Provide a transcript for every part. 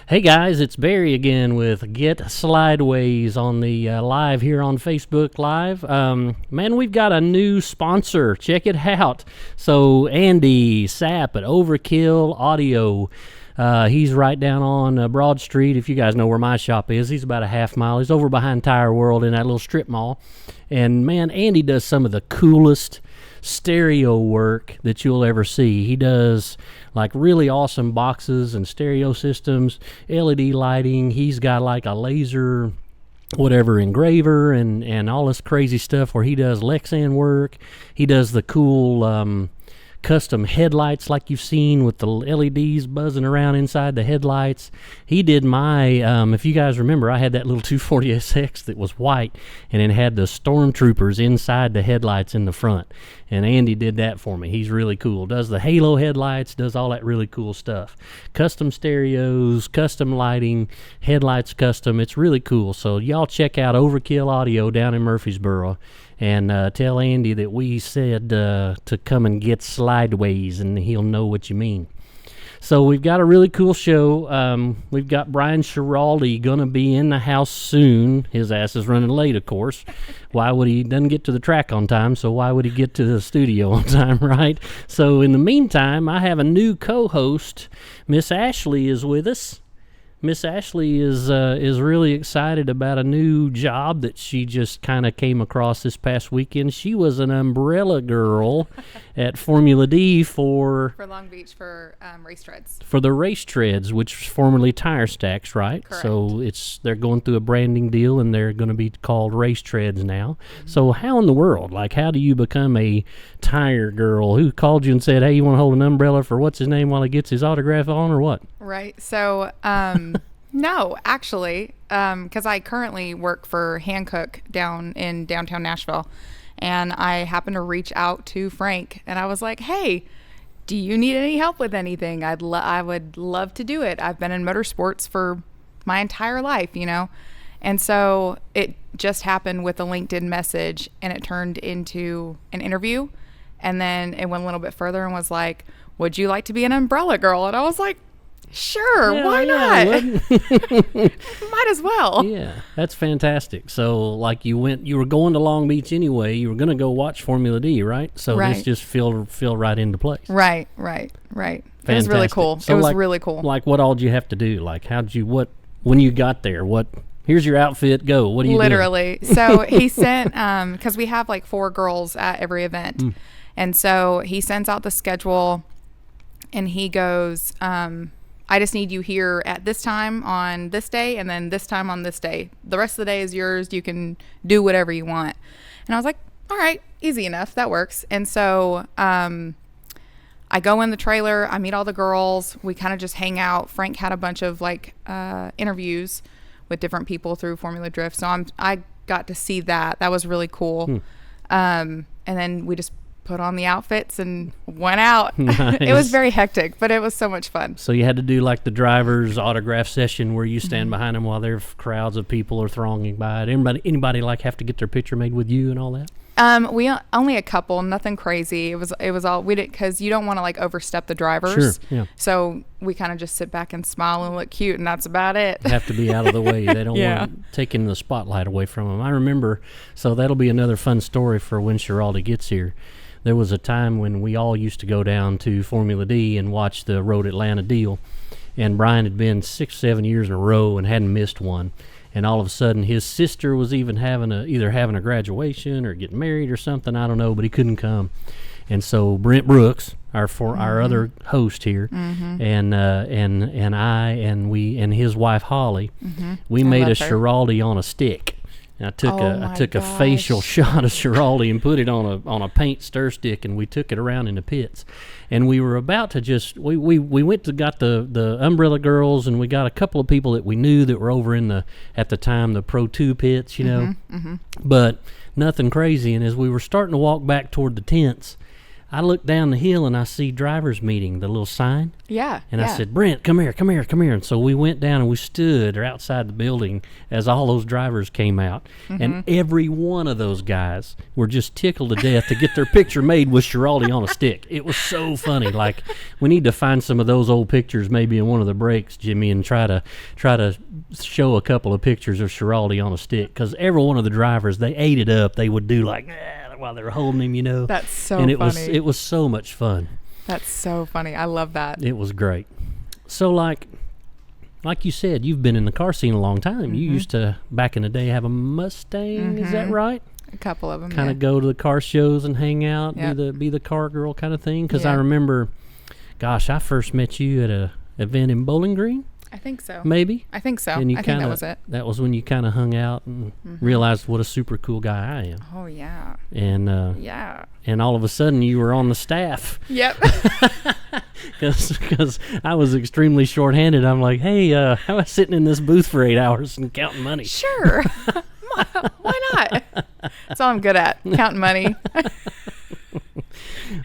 Hey guys, it's Barry again with Get Slydewayz on the live here on Facebook Live. Man, we've got a new sponsor. Check it out. So Andy Sapp at Overkill Audio. He's right down on Broad Street. If you guys know where my shop is, he's about a half mile. He's over behind Tire World in that little strip mall. And man, Andy does some of the coolest stereo work that you'll ever see. He does like really awesome boxes and stereo systems, LED lighting. He's got like a laser whatever engraver and all this crazy stuff where he does Lexan work. He does the cool custom headlights like you've seen with the LEDs buzzing around inside the headlights. He did my, if you guys remember, I had that little 240SX that was white and it had the stormtroopers inside the headlights in the front. And Andy did that for me. He's really cool. Does the halo headlights, does all that really cool stuff. Custom stereos, custom lighting, headlights custom. It's really cool. So y'all check out Overkill Audio down in Murfreesboro. And tell Andy that we said to come and get Slydewayz, and he'll know what you mean. So we've got a really cool show. We've got Bryan Schiraldi going to be in the house soon. His ass is running late, of course. Why would he? Doesn't get to the track on time, so why would he get to the studio on time, right? So in the meantime, I have a new co-host. Miss Ashley is with us. Miss Ashley is really excited about a new job that she just kind of came across this past weekend. She was an umbrella girl at Formula D for Long Beach for race treads. For the race treads, which was formerly tire stacks, right? Correct. So they're going through a branding deal, and they're going to be called race treads now. Mm-hmm. So how in the world, like, how do you become a tire girl? Who called you and said, "Hey, you want to hold an umbrella for what's his name while he gets his autograph on," or what? Right. So, no, actually, because I currently work for Hancock down in downtown Nashville, and I happened to reach out to Frank, and I was like, "Hey, do you need any help with anything? I would love to do it. I've been in motorsports for my entire life, you know." And so it just happened with a LinkedIn message, and it turned into an interview, and then it went a little bit further and was like, "Would you like to be an umbrella girl?" And I was like, "Sure, yeah, why not? Might as well." Yeah, that's fantastic. So, like, you were going to Long Beach anyway. You were going to go watch Formula D, right? So Right. this just fell right into place. Right. Fantastic. It was really cool. So, it was like, really cool. Like, what all did you have to do? Like, when you got there, here's your outfit, go. What are you Literally. So he sent, because we have like 4 girls at every event. And so he sends out the schedule and he goes, "I just need you here at this time on this day and then this time on this day. The rest of the day is yours. You can do whatever you want." And I was like, all right, easy enough. That works. And so I go in the trailer. I meet all the girls. We kind of just hang out. Frank had a bunch of like interviews with different people through Formula Drift. So I got to see that. That was really cool. And then we just put on the outfits and went out. Nice. It was very hectic, but it was so much fun. So you had to do like the driver's autograph session where you stand behind them while their crowds of people are thronging by it. Anybody like have to get their picture made with you and all that? We only a couple, nothing crazy. It was all we did because you don't want to like overstep the drivers. Sure, yeah. So we kind of just sit back and smile and look cute, and that's about it. Have to be out of the way. They don't Yeah. want taking the spotlight away from them. I remember, so that'll be another fun story for when Schiraldi gets here. There was a time when we all used to go down to Formula D and watch the Road Atlanta deal, and Bryan had been 6-7 years in a row and hadn't missed one. And all of a sudden, his sister was even either having a graduation or getting married or something. I don't know, but he couldn't come. And so Brent Brooks, our other host here, and I and his wife Holly, we made a Schiraldi on a stick. And I took a facial shot of Schiraldi and put it on a paint stir stick, and we took it around in the pits. And we were about to we went to got the umbrella girls, and we got a couple of people that we knew that were over in at the time the Pro 2 pits, you know. But nothing crazy. And as we were starting to walk back toward the tents, I look down the hill and I see drivers meeting, the little sign. Yeah. And I said, Brent, come here. And so we went down and we stood outside the building as all those drivers came out. And every one of those guys were just tickled to death to get their picture made with Schiraldi on a stick. It was so funny. Like, we need to find some of those old pictures maybe in one of the breaks, Jimmy, and try to show a couple of pictures of Schiraldi on a stick. Because every one of the drivers, they ate it up. They would do like, while they were holding him, you know. That's so funny. funny. It was so much fun. That's so funny. I love that. It was great. So like you said, you've been in the car scene a long time. You used to, back in the day, have a Mustang. Is that right? A couple of them. Kind of go to the car shows and hang out, be the car girl kind of thing. Because I remember, gosh, I first met you at a event in Bowling Green. I think so. Maybe. I think so. And I think that was it. That was when you kind of hung out and realized what a super cool guy I am. Oh, yeah. And and all of a sudden you were on the staff. Yep. Because I was extremely short-handed. I'm like, hey, I was sitting in this booth for 8 hours and counting money. Sure. Why not? That's all I'm good at, counting money.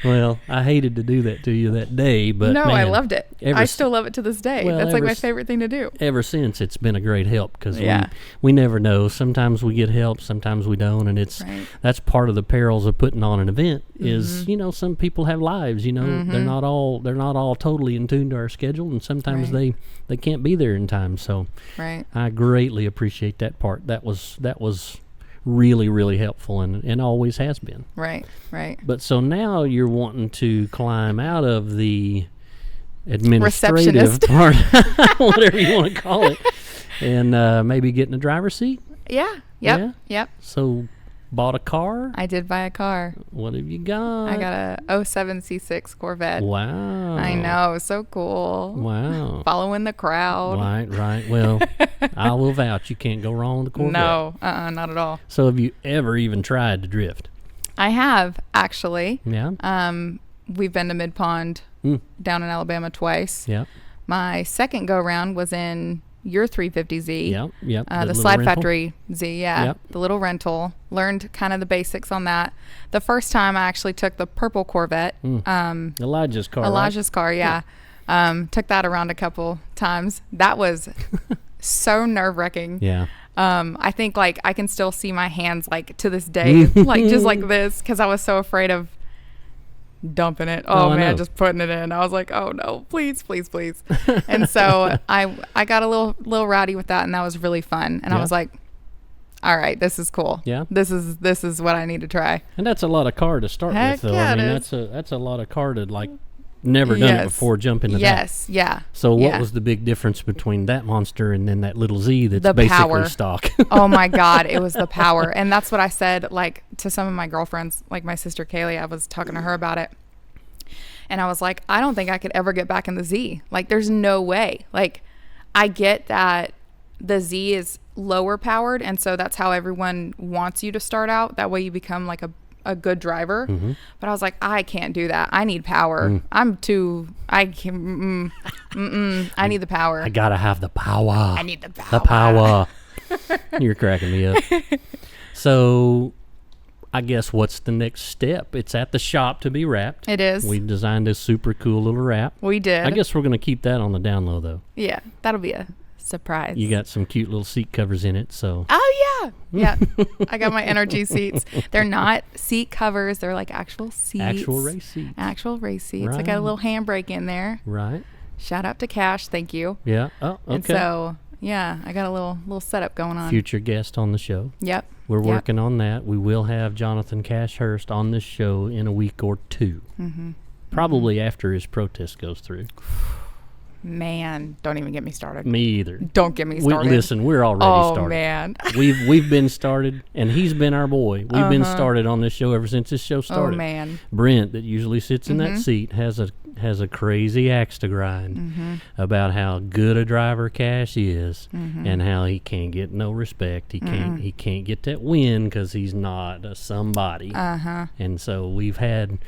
Well, I hated to do that to you that day, but no, man, I loved it. I still love it to this day. Well, that's like my favorite thing to do. Ever since, it's been a great help because we never know. Sometimes we get help, sometimes we don't, and that's part of the perils of putting on an event. Is some people have lives. They're not all totally in tune to our schedule, and sometimes they can't be there in time. So I greatly appreciate that part. That was really, really helpful and always has been. Right. But so now you're wanting to climb out of the administrative part, whatever you want to call it, and maybe get in a driver's seat? Yeah. Yep. So bought a car? I did buy a car. What have you got? I got a 07 C6 Corvette. Wow. I know. So cool. Wow. Following the crowd. Right. Well, I will vouch. You can't go wrong with the Corvette. No, not at all. So have you ever even tried to drift? I have, actually. Yeah. We've been to Mid-Pond down in Alabama twice. Yeah. My second go-round was in your 350Z. Yep. The Slydefactory Z, Yep. The little rental. Learned kind of the basics on that. The first time I actually took the purple Corvette. Elijah's car. Car, yeah. Took that around a couple times. That was so nerve-wracking. Yeah. I think like I can still see my hands like to this day, like just like this, because I was so afraid of dumping it. Oh man, just putting it in. I was like, oh no, please. And so I got a little rowdy with that, and that was really fun. And I was like, all right, this is cool. Yeah. This is what I need to try. And that's a lot of car to start with, though. Yeah, I mean, that's a lot of car to like never done it before, jump into that. Yes, yeah. So what was the big difference between that monster and then that little Z that's basically power. stock? Oh my God, it was the power. And that's what I said, like, to some of my girlfriends, like my sister Kaylee. I was talking to her about it. And I was like, I don't think I could ever get back in the Z. Like, there's no way. Like, I get that the Z is lower powered, and so that's how everyone wants you to start out. That way you become like a good driver. But I was like, I can't do that. I need power. I need the power. I gotta have the power. I need the power. The power. You're cracking me up. So I guess what's the next step? It's at the shop to be wrapped. It is. We designed a super cool little wrap. We did. I guess we're going to keep that on the down low, though. Yeah, that'll be a surprise. You got some cute little seat covers in it, so. Oh, yeah. I got my Energy seats. They're not seat covers. They're like actual seats. Actual race seats. Right. I got a little handbrake in there. Right. Shout out to Cash. Thank you. Yeah. Oh, okay. And so, yeah, I got a little setup going on. Future guest on the show. Yep. We're working on that. We will have Jonathan Cashhurst on this show in a week or two. Probably after his protest goes through. Man, don't even get me started. Me either. Don't get me started. Listen, we're already started. Oh, man. We've been started, and he's been our boy. We've been started on this show ever since this show started. Oh, man. Brent, that usually sits in that seat, has a crazy axe to grind about how good a driver Cash is and how he can't get no respect. He can't get that win because he's not a somebody. And so we've had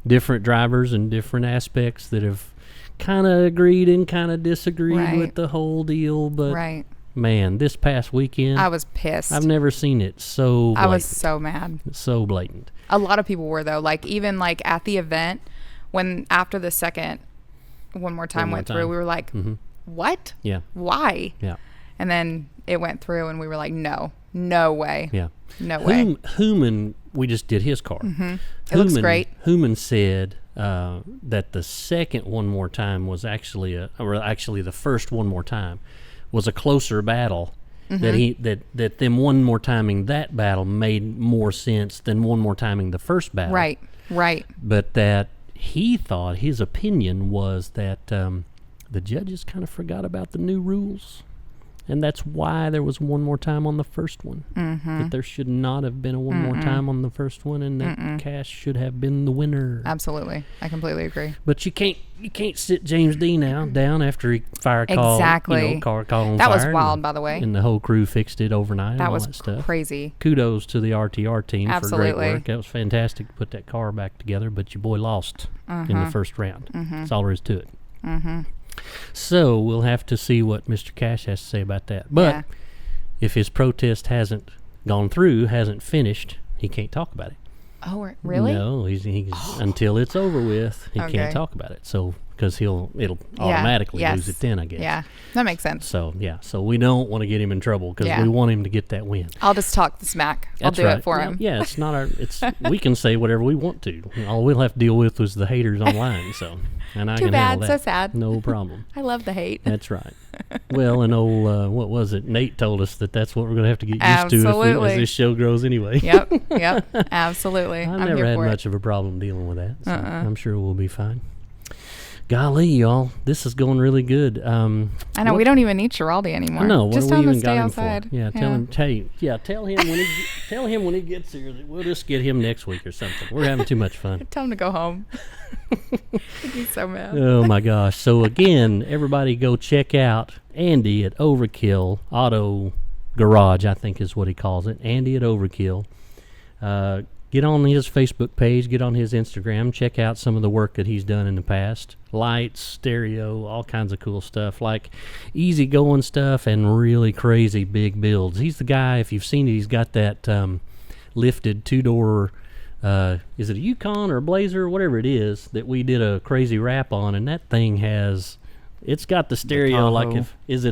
different drivers and different aspects that have kind of agreed and kind of disagreed with the whole deal, but man, this past weekend, I was pissed. I've never seen it so blatant. I was so mad. So blatant. A lot of people were, though. Like, even, like, at the event, when after the second One More Time went through, we were like, what? Yeah. Why? Yeah. And then it went through, and we were like, no way. Yeah. No way. Hooman, we just did his car. It looks great. Hooman said that the second One More Time was actually the first One More Time was a closer battle. That them one more timing that battle made more sense than one more timing the first battle. Right. But that he thought, his opinion was that the judges kind of forgot about the new rules. And that's why there was one more time on the first one. That there should not have been a one more time on the first one, and that Cash should have been the winner. Absolutely, I completely agree. But you can't sit James D down after he fire call. Exactly. Car on that fire. Was wild, by the way. And the whole crew fixed it overnight. That and all was that stuff. crazy. Kudos to the RTR team Absolutely. for great work. That was fantastic to put that car back together. But your boy lost in the first round. That's all there is to it. So we'll have to see what Mr. Cash has to say about that. But if his protest hasn't gone through, hasn't finished, he can't talk about it. Oh, really? No, he's until it's over with, he can't talk about it. So because it'll automatically lose it then, I guess. Yeah, that makes sense. So so we don't want to get him in trouble because we want him to get that win. I'll just talk the smack. I'll do it for him. Yeah, it's not we can say whatever we want to. All we'll have to deal with was the haters online. So. And I Too can bad, handle that. so sad. No problem. I love the hate. That's right. Well, and what was it? Nate told us that's what we're going to have to get used to as this show grows anyway. Yep, absolutely. I've never had much of a problem dealing with that, so I'm sure we'll be fine. Golly, y'all, this is going really good. I know we don't even need Schiraldi anymore. No, what just do we even stay got outside. him for? Yeah, tell him. Tell him when he gets here that we'll just get him next week or something. We're having too much fun. Tell him to go home. He's so mad. Oh my gosh! So again, everybody go check out Andy at Overkill Auto Garage. I think is what he calls it. Andy at Overkill. Get on his Facebook page, get on his Instagram, check out some of the work that he's done in the past. Lights, stereo, all kinds of cool stuff, like easy-going stuff and really crazy big builds. He's the guy, if you've seen it, he's got that lifted two-door, is it a Yukon or a Blazer, whatever it is, that we did a crazy wrap on, and that thing it's got the stereo what is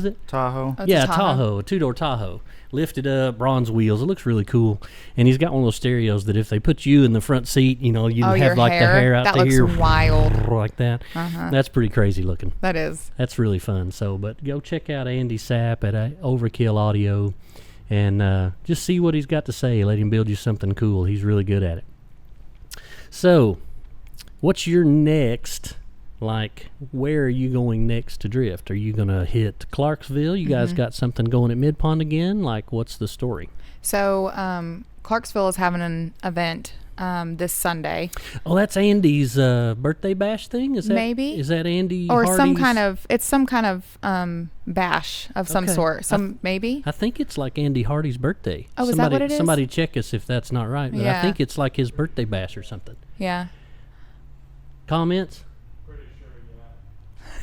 it? Tahoe. Oh, Yeah, Tahoe, a two-door Tahoe. Lifted up, bronze wheels. It looks really cool. And he's got one of those stereos that if they put you in the front seat, you have like the hair out that here. looks wild. Like that. That's pretty crazy looking. That is. That's really fun. So, but go check out Andy Sapp at Overkill Audio and just see what he's got to say. Let him build you something cool. He's really good at it. So, what's your next... where are you going next to drift? Are you going to hit Clarksville? You guys got something going at Mid-Pond again? What's the story? So, Clarksville is having an event this Sunday. Oh, that's Andy's birthday bash thing? Is that Andy or Hardy's? It's some kind of bash of some sort. Maybe? I think it's like Andy Hardy's birthday. Oh, is that what it is? Somebody check us if that's not right. But I think it's like his birthday bash or something. Yeah. Comments?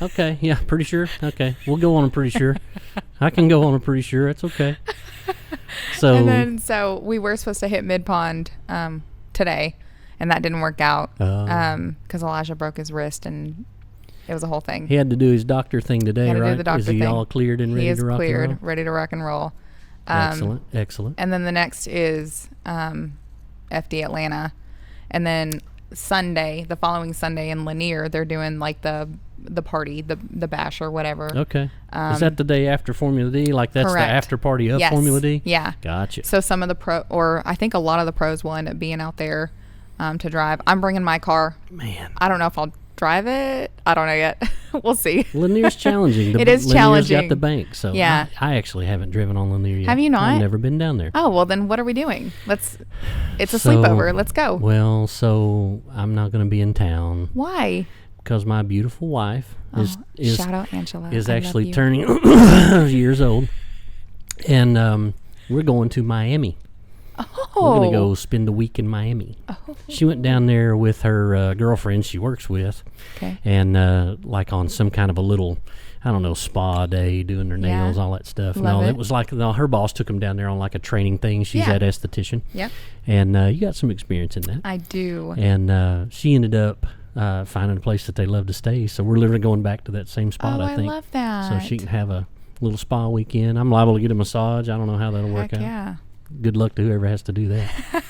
Okay, yeah, pretty sure. Okay, we'll go on a pretty sure. I can go on a pretty sure. It's okay. So we were supposed to hit Mid-Pond today, and that didn't work out because Elijah broke his wrist, and it was a whole thing. He had to do his doctor thing today, right? Is he all cleared and ready to rock and roll? He is cleared, ready to rock and roll. Excellent. And then the next is FD Atlanta, and then the following Sunday in Lanier, they're doing the party, the bash or whatever. Okay. Is that the day after Formula D? That's correct. The after party of Formula D? Yeah. Gotcha. So some of the I think a lot of the pros will end up being out there to drive. I'm bringing my car. Man. I don't know if I'll drive it. I don't know yet. We'll see. Lanier's challenging. It is challenging. Lanier's got the bank, so yeah. I actually haven't driven on Lanier yet. Have you not? I've never been down there. Oh, well then what are we doing? It's a sleepover. Let's go. Well, so I'm not going to be in town. Why? Because my beautiful wife is shout out Angela. is actually turning years old, and we're going to Miami. Oh. We're going to go spend a week in Miami. Oh. She went down there with her girlfriend she works with, okay. and on some kind of a little, I don't know, spa day, doing their nails, all that stuff. Love it. It was like, her boss took them down there on like a training thing. She's that esthetician. Yep. And you got some experience in that. I do. And she ended up finding a place that they love to stay. So we're literally going back to that same spot, I think. I love that. So she can have a little spa weekend. I'm liable to get a massage. I don't know how that'll work out. Yeah. Good luck to whoever has to do that.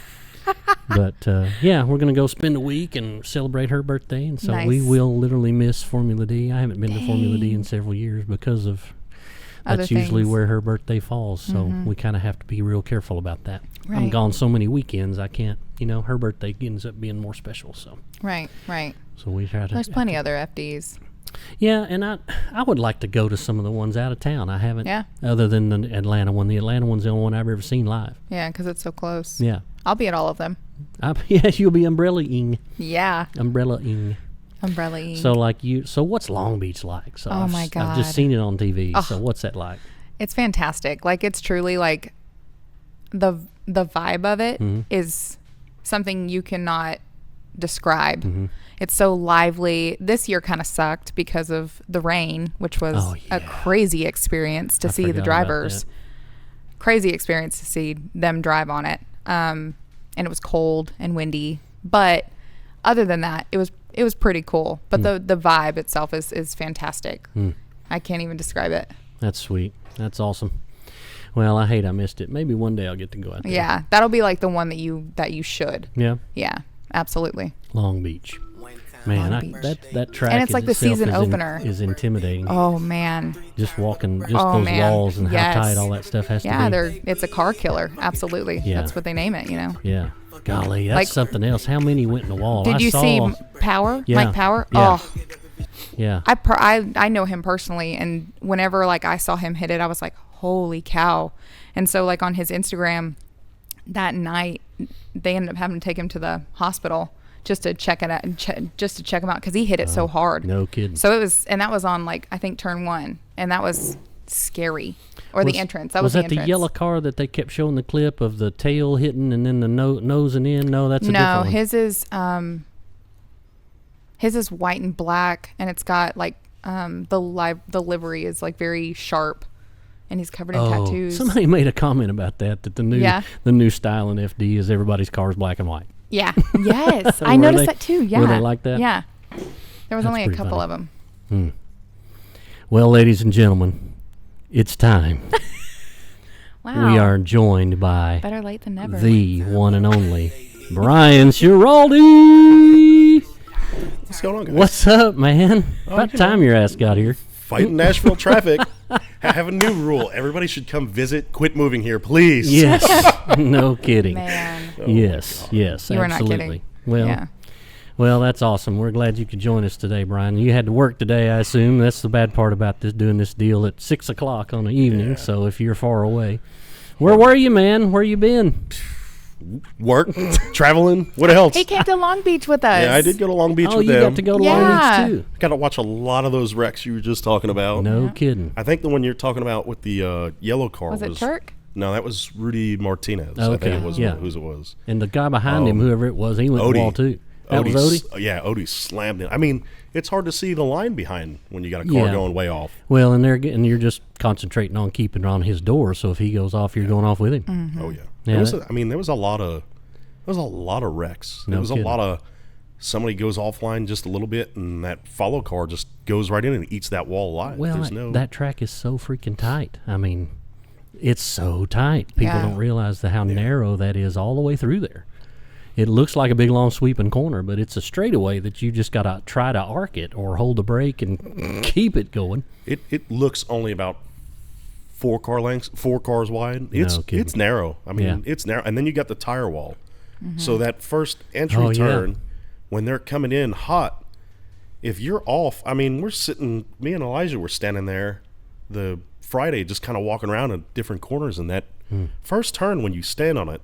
But, yeah, we're going to go spend a week and celebrate her birthday. And so we will literally miss Formula D. I haven't been to Formula D in several years because of that's usually where her birthday falls. So we kind of have to be real careful about that. Right. I'm gone so many weekends, I can't, her birthday ends up being more special. So Right. So we try to. There's plenty other FDs. Yeah, and I would like to go to some of the ones out of town. I haven't, other than the Atlanta one. The Atlanta one's the only one I've ever seen live. Yeah, because it's so close. Yeah. I'll be at all of them. Yes, you'll be umbrella-ing. Yeah. Umbrella-ing. Umbrella-ing. So what's Long Beach like? So oh my God. I've just seen it on TV. So what's that like? It's fantastic. Like, it's truly like the vibe of it is something you cannot describe. It's so lively. This year kind of sucked because of the rain, which was a crazy experience to see the drivers. Crazy experience to see them drive on it. And it was cold and windy, but other than that, it was pretty cool. But the vibe itself is fantastic. I can't even describe it. That's sweet. That's awesome. Well, I missed it. Maybe one day I'll get to go out there. Yeah, that'll be like the one that you should. Yeah. Yeah, absolutely. Long Beach. Man, that track and it's like the season opener is intimidating. Oh man, just walking those walls and how tight all that stuff has to be. Yeah, it's a car killer. Absolutely. Yeah. That's what they name it. Yeah. Golly, that's something else. How many went in the wall? Did you see Power? Yeah. Mike Power? Yeah. Oh. Yeah. I know him personally, and whenever like I saw him hit it, I was like, holy cow! And so like on his Instagram that night, they ended up having to take him to the hospital. Just to check it out, just to check him out, because he hit it so hard. No kidding. So that was on like I think turn 1, and that was scary. Or the entrance. That was the entrance. The yellow car that they kept showing the clip of the tail hitting and then the nosing in? No, that's a different one. His is white and black, and it's got like the livery is like very sharp, and he's covered in tattoos. Somebody made a comment about that the new style in FD is everybody's car is black and white. Yeah. Yes. I noticed that too. Yeah. Were they like that? Yeah. There was only a couple of them. Well, ladies and gentlemen, it's time. Wow. We are joined by better late than never. The one and only Bryan Schiraldi. What's going on, guys? What's up, man? About time your ass got here. Fighting Nashville traffic. I have a new rule. Everybody should come visit. Quit moving here, please. Yes. No kidding. Man. Yes, You absolutely. were not kidding. Well, that's awesome. We're glad you could join us today, Bryan. You had to work today, I assume. That's the bad part about doing this deal at 6 o'clock on the evening. Yeah. So if you're far away, where were you, man? Where you been? Work, traveling. What else? He came to Long Beach with us. Yeah, I did go to Long Beach with them. Oh, you got to go to Long Beach too. Got to watch a lot of those wrecks you were just talking about. No kidding. I think the one you're talking about with the yellow car was it Turk? No, that was Rudy Martinez. Okay. I think it was whose it was. And the guy behind him, whoever it was, he went to the wall too. That was Odie? Yeah, Odie slammed it. I mean, it's hard to see the line behind when you got a car going way off. Well, and you're just concentrating on keeping it on his door. So if he goes off, you're going off with him. Mm-hmm. Oh yeah. There was a lot of wrecks. There was a lot of somebody goes offline just a little bit, and that follow car just goes right in and eats that wall alive. Well, that track is so freaking tight. I mean, it's so tight. People don't realize how narrow that is all the way through there. It looks like a big, long, sweeping corner, but it's a straightaway that you just got to try to arc it or hold the brake and keep it going. It looks only about 4 cars wide. It's narrow. I mean, it's narrow. And then you got the tire wall. Mm-hmm. So that first entry turn, when they're coming in hot, if you're off, I mean, me and Elijah were standing there the Friday just kind of walking around in different corners, and that first turn when you stand on it,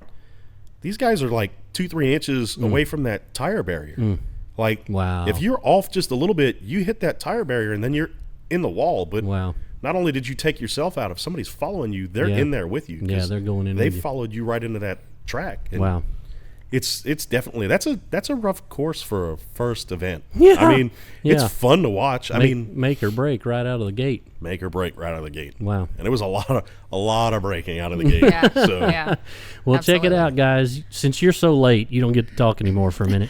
these guys are like 2-3 inches away from that tire barrier. Like, if you're off just a little bit, you hit that tire barrier and then you're in the wall. But not only did you take yourself out, if somebody's following you, they're in there with you. Yeah, they're going in. They followed you right into that track. And it's definitely that's a rough course for a first event. Yeah. I mean, it's fun to watch. Make or break right out of the gate. Make or break right out of the gate. Wow. And it was a lot of breaking out of the gate. Yeah. So Yeah. Well, check it out, guys. Since you're so late, you don't get to talk anymore for a minute.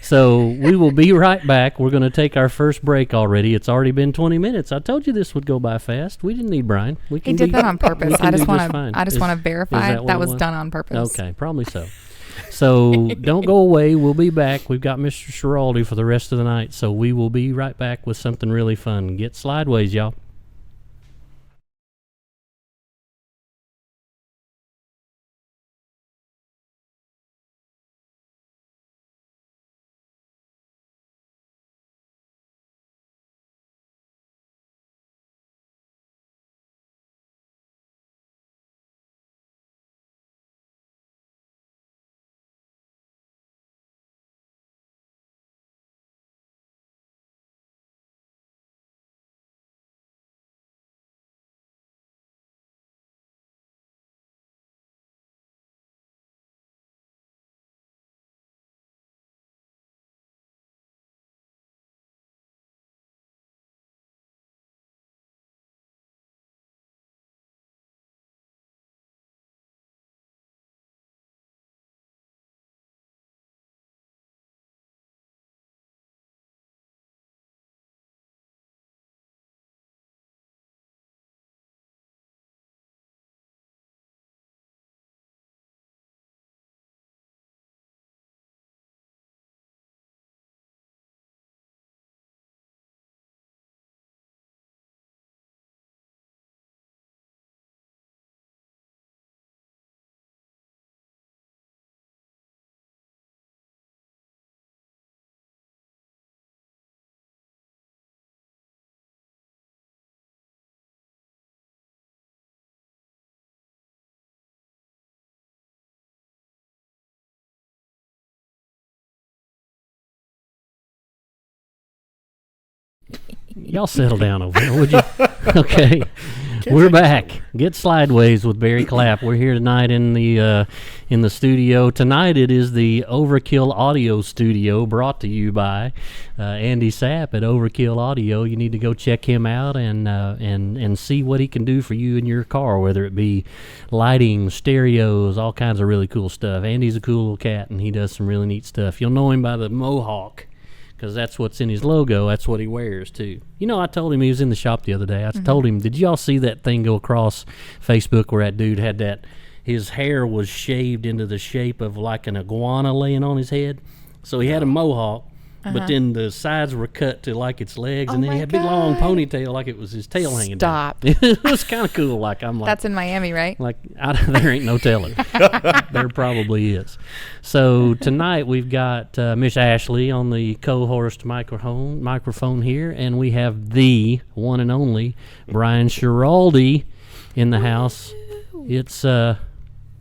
So we will be right back. We're going to take our first break already. It's already been 20 minutes. I told you this would go by fast. We didn't need Bryan. We He did that on purpose. I just want to verify that that was done on purpose. Okay, probably so. So don't go away. We'll be back. We've got Mr. Schiraldi for the rest of the night. So we will be right back with something really fun. Get Slydewayz, y'all. Y'all settle down over there, would you? Okay. We're back. Get Slydewayz with Barry Clapp. We're here tonight in the studio. Tonight it is the Overkill Audio Studio, brought to you by Andy Sapp at Overkill Audio. You need to go check him out and see what he can do for you in your car, whether it be lighting, stereos, all kinds of really cool stuff. Andy's a cool little cat, and he does some really neat stuff. You'll know him by the mohawk, because that's what's in his logo. That's what he wears, too. You know, I told him, he was in the shop the other day. I told him, did y'all see that thing go across Facebook where that dude had that, his hair was shaved into the shape of like an iguana laying on his head? So he had a mohawk, but then the sides were cut to like its legs, and then he had a big long ponytail like it was his tail hanging down. It was kind of cool. Like, I'm like, that's in Miami, right? Like, there ain't no telling. There probably is. So tonight we've got Miss Ashley on the co-host microphone here, and we have the one and only Bryan Schiraldi in the house.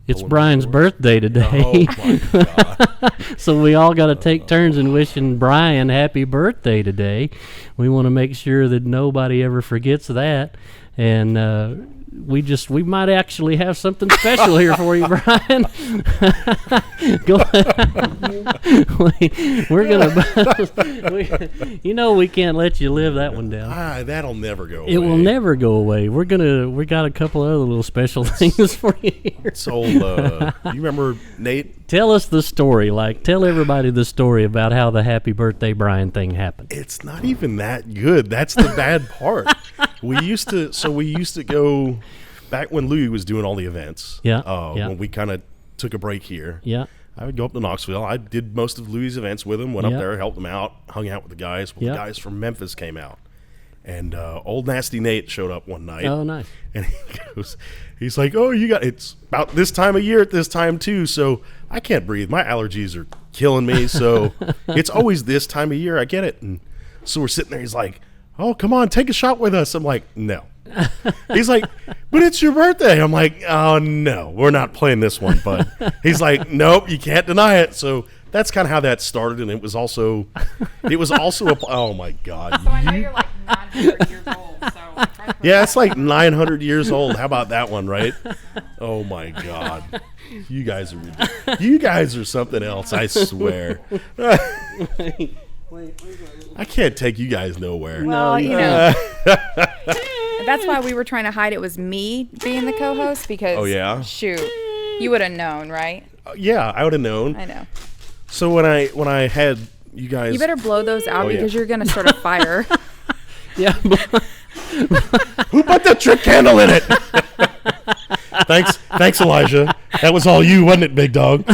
It's Bryan's birthday today. Oh my God. So we all got to take turns in wishing Bryan happy birthday today. We want to make sure that nobody ever forgets that. And we might actually have something special here for you, Bryan. Go we're gonna we can't let you live that one down. That'll never go away. It will never go away. We got a couple other little special things for you here. So you remember Nate? Tell us the story. Tell everybody the story about how the happy birthday Bryan thing happened. It's not even that good. That's the bad part. We used to go back when Louis was doing all the events. When we kind of took a break here. Yeah. I would go up to Knoxville. I did most of Louis' events with him. Went up there, helped him out, hung out with the guys. Well, the guys from Memphis came out, and old nasty Nate showed up one night. Oh, nice. And he's like, "Oh, it's about this time of year at this time too. So I can't breathe. My allergies are killing me. So it's always this time of year. I get it." And so we're sitting there. He's like, "Oh, come on, take a shot with us." I'm like, "No." He's like, "But it's your birthday." I'm like, "Oh no, we're not playing this one, bud." He's like, "Nope, you can't deny it." So that's kind of how that started, and it was also oh my God. So I know you're like 900 years old. So yeah, it's like 900 years old. How about that one, right? Oh my God. You guys are something else. I swear. I can't take you guys nowhere. Well, you know. That's why we were trying to hide it was me being the co-host because. Oh yeah. Shoot, you would have known, right? Yeah, I would have known. I know. So when I had you guys, you better blow those out because you're gonna start a fire. Yeah. Who put the trick candle in it? Thanks, Elijah. That was all you, wasn't it, big dog?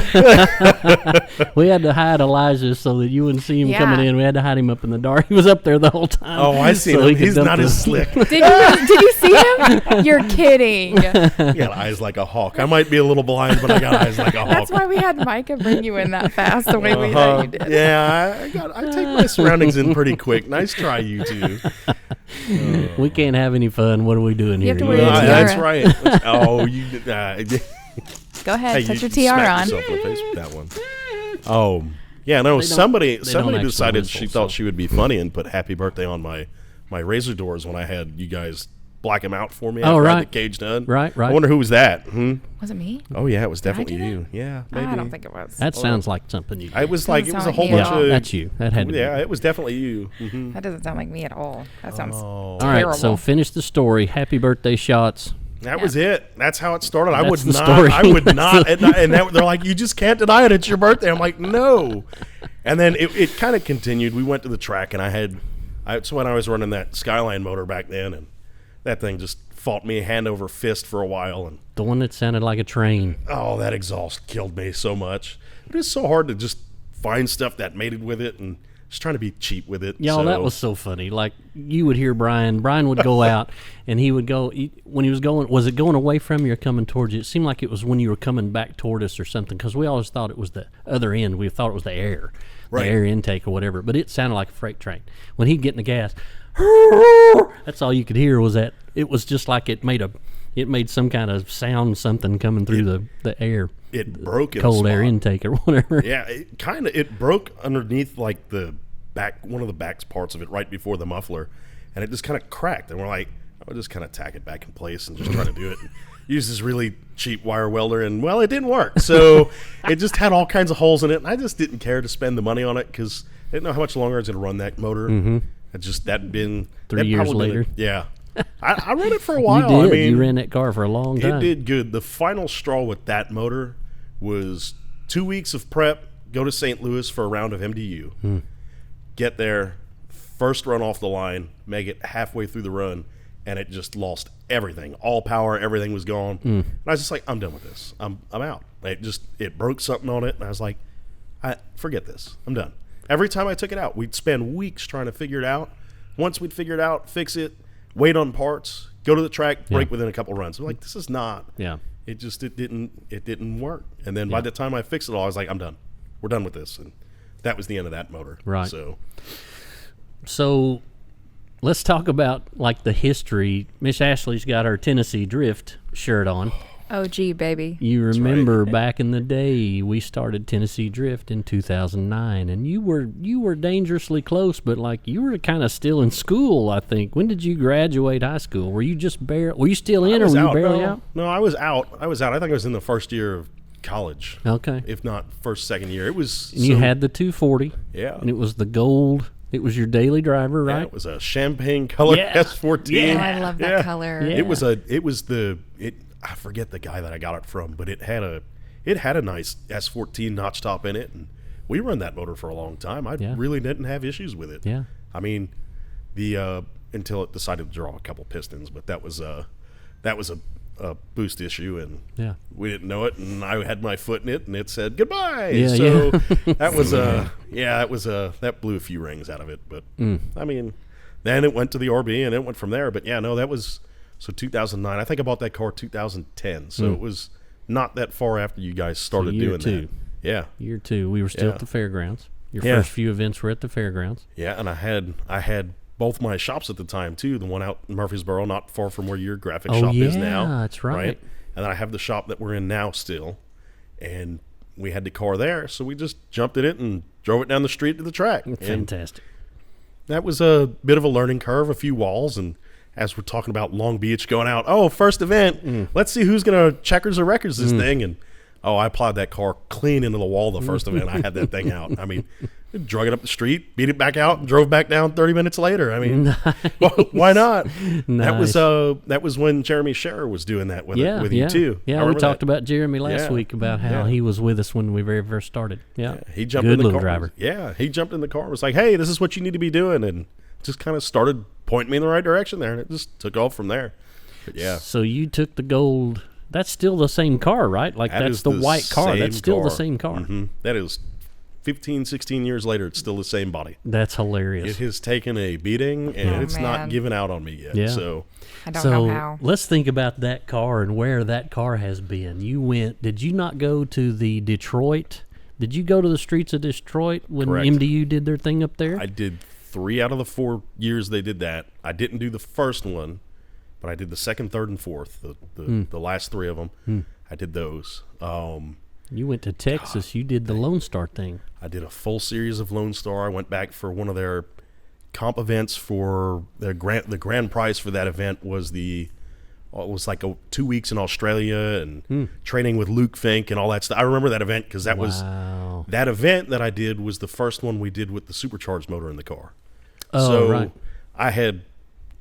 We had to hide Elijah so that you wouldn't see him coming in. We had to hide him up in the dark. He was up there the whole time. Oh, I see him. He's not as slick. Did you see him? You're kidding. You got eyes like a hawk. I might be a little blind, but I got eyes like a hawk. That's why we had Micah bring you in that fast the way we thought you did. Yeah, I take my surroundings in pretty quick. Nice try, you two. We can't have any fun. What are we doing here? You have to wear your tiara. That's right. Oh, you. Go ahead, put your tiara on. Yourself in the face with that one. Oh, yeah. No, somebody decided she thought she would be funny and put "Happy Birthday" on my razor doors when I had you guys black them out for me. After I had the cage done. Right. I wonder who was that. Was it me? Oh yeah, it was definitely you. Yeah, maybe. I don't think it was. That sounds like something you did. It was like it was a whole bunch of. That's you. That had to be. Yeah, it was definitely you. Mm-hmm. That doesn't sound like me at all. That sounds all terrible. right. So finish the story. Happy birthday shots. That was it. That's how it started. I would not. And they're like, you just can't deny it. It's your birthday. I'm like, no. And then it kind of continued. We went to the track, and it's when I was running that Skyline motor back then, and that thing just fought me hand over fist for a while. And the one that sounded like a train. Oh, that exhaust killed me so much. But it's so hard to just find stuff that mated with it and just trying to be cheap with it. Y'all, that was so funny. Like, you would hear Bryan would go out, and he would go, when he was going, was it going away from you or coming towards you? It seemed like it was when you were coming back toward us or something, because we always thought it was the other end. We thought it was the air, the air intake or whatever, but it sounded like a freight train. When he'd get in the gas, that's all you could hear was that. It was just like it made some kind of sound, something coming through the air. It broke in cold air intake or whatever. Yeah, it broke underneath like the back, one of the back parts of it right before the muffler, and it just kind of cracked. And we're like, I'll just kind of tack it back in place and just try to do it. And use this really cheap wire welder, and well, it didn't work. So it just had all kinds of holes in it, and I just didn't care to spend the money on it because I didn't know how much longer I was going to run that motor. Mm-hmm. That'd been 3 years later. Yeah. I ran it for a while. You did. I mean, you ran that car for a long time. It did good. The final straw with that motor was 2 weeks of prep, go to St. Louis for a round of MDU, get there, first run off the line, make it halfway through the run, and it just lost everything. All power, everything was gone. And I was just like, I'm done with this. I'm out. It broke something on it, and I was like, forget this. I'm done. Every time I took it out, we'd spend weeks trying to figure it out. Once we'd figure it out, fix it, wait on parts, go to the track, break within a couple runs. We're like, this is not. Yeah. It didn't work. And then by the time I fixed it all, I was like, I'm done. We're done with this. And that was the end of that motor. Right. So let's talk about like the history. Miss Ashley's got her Tennessee Drift shirt on. OG, baby. You remember back in the day, we started Tennessee Drift in 2009, and you were dangerously close, but like you were kind of still in school, I think. When did you graduate high school? Were you just were you still in, or were you barely out? No, I was out. I think I was in the first year of college. Okay. If not second year. It was. And you had the 240. Yeah. And it was the gold. It was your daily driver, right? Yeah, it was a champagne color S14. Yeah, I love that color. Yeah. I forget the guy that I got it from, but it had a nice S14 notch top in it, and we run that motor for a long time. I really didn't have issues with it. Yeah. I mean, until it decided to draw a couple pistons, but that was a boost issue, and we didn't know it, and I had my foot in it, and it said goodbye. That blew a few rings out of it, but I mean, then it went to the RB, and it went from there. But that was. So 2009, I think I bought that car 2010. So it was not that far after you guys started doing that. Yeah. Year 2. We were still at the fairgrounds. Your first few events were at the fairgrounds. Yeah, and I had both my shops at the time too. The one out in Murfreesboro, not far from where your graphic shop is now. Yeah, that's right. And then I have the shop that we're in now still. And we had the car there, so we just jumped in it and drove it down the street to the track. Fantastic. And that was a bit of a learning curve, a few walls, and as we're talking about Long Beach going out, first event, let's see who's going to checkers or records this thing. And Oh, I plowed that car clean into the wall the first event. I had that thing out. I mean, drug it up the street, beat it back out, and drove back down 30 minutes later. I mean, well, why not? Nice. That was when Jeremy Scherer was doing that with you too. Yeah, we talked about Jeremy last week about how he was with us when we very first started. Yeah, he jumped Good in the little car. driver. Yeah, he jumped in the car. Was like, hey, this is what you need to be doing, and just kind of started pointing me in the right direction there, and it just took off from there. But yeah. So you took the gold. That's still the same car, right? Like that's the white car. That's still the same car. Mm-hmm. That is 15, 16 years later. It's still the same body. That's hilarious. It has taken a beating, and it's not given out on me yet. Yeah. So I don't know how. Let's think about that car and where that car has been. Did you not go to the Detroit? Did you go to the streets of Detroit when Correct. MDU did their thing up there? I did 3 out of the 4 years they did that. I didn't do the first one, but I did the second, third, and fourth. The last 3 of them, I did those. You went to Texas. You did the Lone Star thing. I did a full series of Lone Star. I went back for one of their comp events for the grand prize for that event was it was like 2 weeks in Australia and training with Luke Fink and all that stuff. I remember that event because that event that I did was the first one we did with the supercharged motor in the car. Oh, right. I had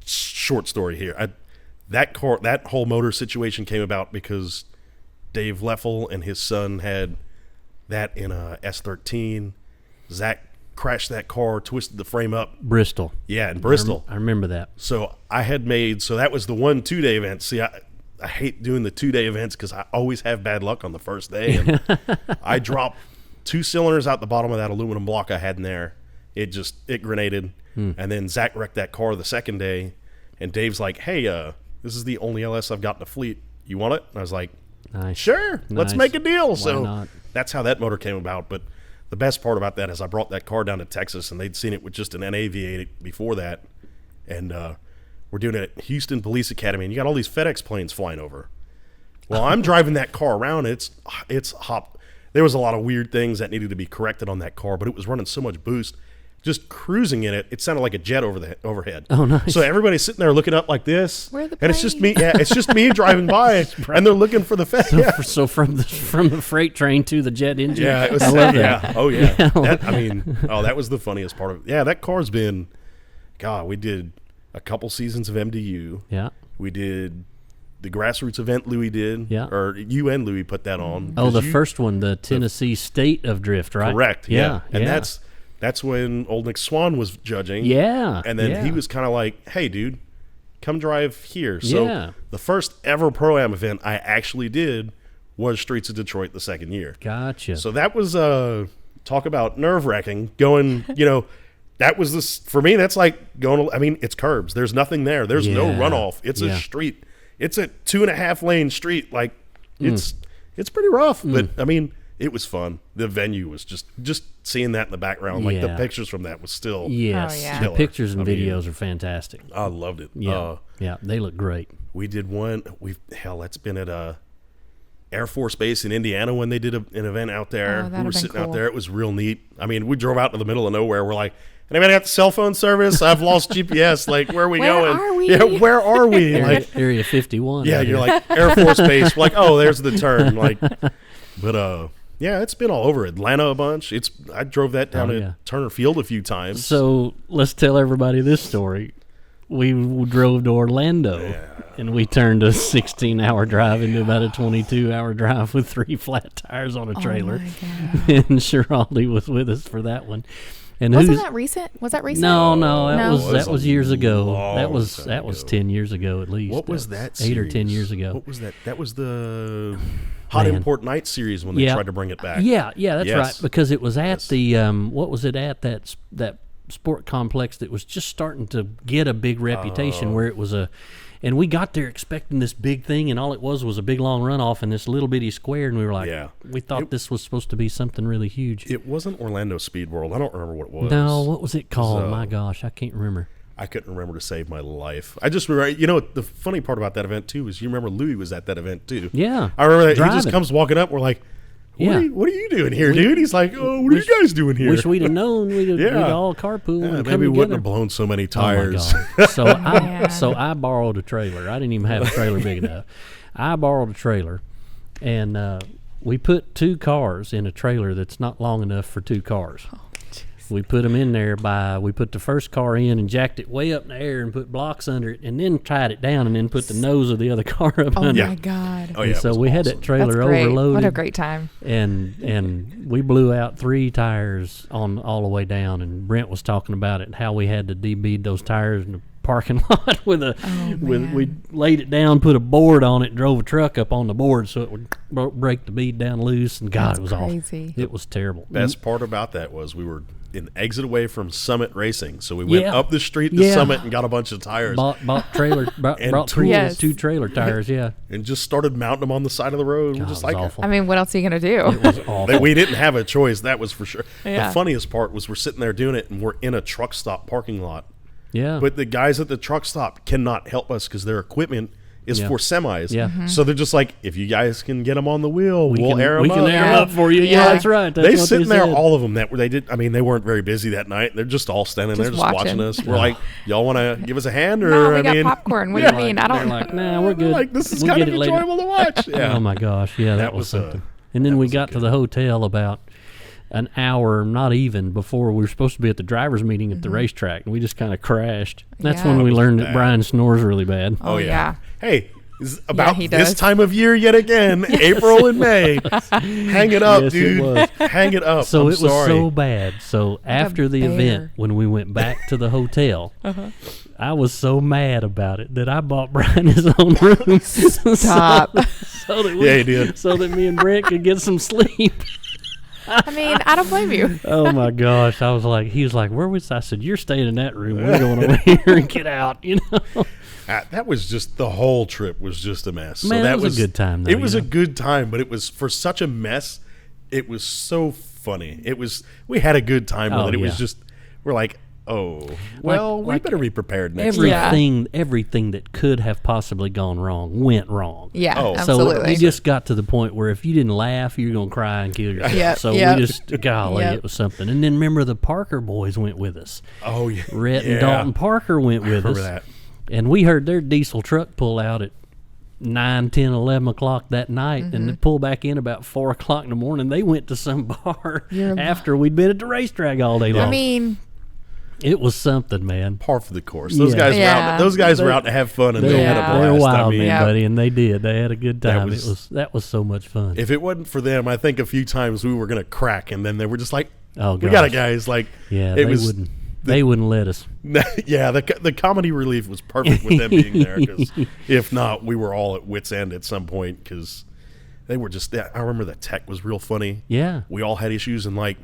short story here. That whole motor situation came about because Dave Leffel and his son had that in a S13. Zach crashed that car, twisted the frame up. Bristol. Yeah, in Bristol. I remember that. So that was the 1 2-day event. See, I hate doing the 2-day events because I always have bad luck on the first day. And I dropped 2 cylinders out the bottom of that aluminum block I had in there. It grenaded. And then Zach wrecked that car the second day. And Dave's like, hey, this is the only LS I've got in the fleet. You want it? And I was like, nice. Sure, let's make a deal. So not? That's how that motor came about. But the best part about that is I brought that car down to Texas, and they'd seen it with just an NA V8 before that. And we're doing it at Houston Police Academy, and you got all these FedEx planes flying over. Well, I'm driving that car around. It's hot. There was a lot of weird things that needed to be corrected on that car, but it was running so much boost. Just cruising in it sounded like a jet overhead. Oh, nice. So everybody's sitting there looking up like this, Where are the and it's just me. planes? Yeah, it's just me driving by, and they're looking for the FedEx. So from the freight train to the jet engine. Yeah, it was. I love that. Yeah. Oh yeah. That was the funniest part of it. Yeah, that car's been. God, we did a couple seasons of MDU. Yeah. We did the grassroots event Louis did. Yeah. Or you and Louis put that on. Oh, the first one, the Tennessee State of Drift, right? Correct. Yeah. And yeah. that's when old Nick Swan was judging. Yeah. And then he was kind of like, hey, dude, come drive here. So the first ever Pro-Am event I actually did was Streets of Detroit the second year. Gotcha. So that was, talk about nerve-wracking, going, that was this, for me, that's like going, it's curbs. There's nothing there. There's no runoff. It's a street. It's a 2.5 lane street. Like, it's pretty rough, but it was fun. The venue was just seeing that in the background, like the pictures from that was still The pictures and videos are fantastic. I loved it. Yeah, they look great. We did one. That's been at Air Force Base in Indiana when they did an event out there. We were sitting out there. It was real neat. We drove out to the middle of nowhere. We're like, anybody got the cell phone service? I've lost GPS. Like, where are we going? Where are we? Yeah, where are we? Like Area 51. Yeah, you're like Air Force Base. We're like, oh, there's the turn. Like, but yeah, it's been all over Atlanta a bunch. I drove that down at Turner Field a few times. So let's tell everybody this story. We drove to Orlando, and we turned a 16-hour drive into about a 22-hour drive with 3 flat tires on a trailer. Oh my God. And Schiraldi was with us for that one. And Wasn't that recent? Was that recent? No, that was years ago. That was 10 years ago at least. What was that? 8 or 10 years ago. What was that? That was the Hot Import Night series when they tried to bring it back. Yeah, that's right. Because it was at the what was it at that sport complex that was just starting to get a big reputation where it was and we got there expecting this big thing, and all it was a big long runoff in this little bitty square, and we were like, we thought this was supposed to be something really huge. It wasn't Orlando Speed World. I don't remember what it was. No, what was it called? My gosh, I can't remember. I couldn't remember to save my life. I just remember, the funny part about that event too is you remember Louis was at that event too. Yeah, I remember that he just comes walking up. We're like, what are you doing here, dude? He's like, oh, what are you guys doing here? Wish we'd have known. We'd all carpool and come maybe we wouldn't together. have blown so many tires. Oh my God. So I borrowed a trailer. I didn't even have a trailer big enough. I borrowed a trailer, and we put 2 cars in a trailer that's not long enough for 2 cars. We put them in there we put the first car in and jacked it way up in the air and put blocks under it and then tied it down and then put the nose of the other car up under it. Oh my God. Oh yeah. So we had that trailer That's great. overloaded. What a great time. And we blew out 3 tires on all the way down, and Brent was talking about it, how we had to debead those tires in the parking lot we laid it down, put a board on it, drove a truck up on the board so it would break the bead down loose, and God, it was crazy. awful. It was terrible. Best part about that was we were an exit away from Summit Racing, so we went up the street to Summit and got a bunch of tires. Brought 2 trailer tires, and just started mounting them on the side of the road. God, We're just it was like, awful. I mean, what else are you going to do? It was awful. we didn't have a choice, that was for sure. Yeah. The funniest part was we're sitting there doing it, and we're in a truck stop parking lot. Yeah. But the guys at the truck stop cannot help us because their equipment is for semis. Yeah. Mm-hmm. So they're just like, if you guys can get them on the wheel, we'll air them we up. can air them up for you. Yeah, Yeah. that's right. That's They what sitting there, said. all of them they weren't very busy that night. They're just all standing there, just watching us. We're like, y'all want to give us a hand? Or No, we I got mean, popcorn. What do you mean? I They're don't. like, nah, we're good. like, this is We'll kind get of it later. enjoyable to watch. Yeah. Oh my gosh, yeah, that was was, something. And then we got to the hotel about an hour, not even, before we were supposed to be at the driver's meeting at the racetrack, and we just kind of crashed. That's Yeah. when we It was learned that bad. Brian snores really bad. Oh, yeah. Hey, is about he this does. time of year yet again, April and May. Hang it up, Yes, it dude. was. Hang it up. So I'm it was sorry. so bad. So after the bear. event, when we went back to the hotel, I was so mad about it that I bought Brian his own room. Stop. Yeah, he did. So that me and Brent could get some sleep. I mean, I don't blame you. Oh my gosh! He was like, "Where was?" I said, "You're staying in that room. We're going over here and get out." You know. That was just, the whole trip was just a mess. Man, so that it was a good time, though, It was you a know? good time, but it was, for such a mess, it was so funny. We had a good time with Oh, it. It yeah. was just, we're like, oh, well, we like better be prepared next time. Everything that could have possibly gone wrong went wrong. Yeah, Oh. So So absolutely. we just got to the point where if you didn't laugh, you're going to cry and kill yourself. Yep, So yep. we just, golly, Yep. it was something. And then remember the Parker boys went with us. Oh, yeah. Rhett yeah. and Dalton Parker went with us. remember that. And we heard their diesel truck pull out at 9, 10, 11 o'clock that night and they pull back in about 4 o'clock in the morning. They went to some bar after we'd been at the racetrack all day long. I mean, it was something, man. Par for the course. Those Yeah. guys were out. Yeah. Those guys were out to have fun, and they had a Yeah. blast. They're wild, I mean, man, Yeah. buddy, and they did. They had a good That time. was- That was so much fun. if it wasn't for them, I think a few times we were gonna crack, and then they were just like, Oh, "We got gosh. it, guys!" Like, Yeah, it they was. wouldn't. They wouldn't let us. Yeah, the comedy relief was perfect with them being there. Because if not, we were all at wits' end at some point. Because they were just. I remember the tech was real funny. Yeah. We all had issues, and like,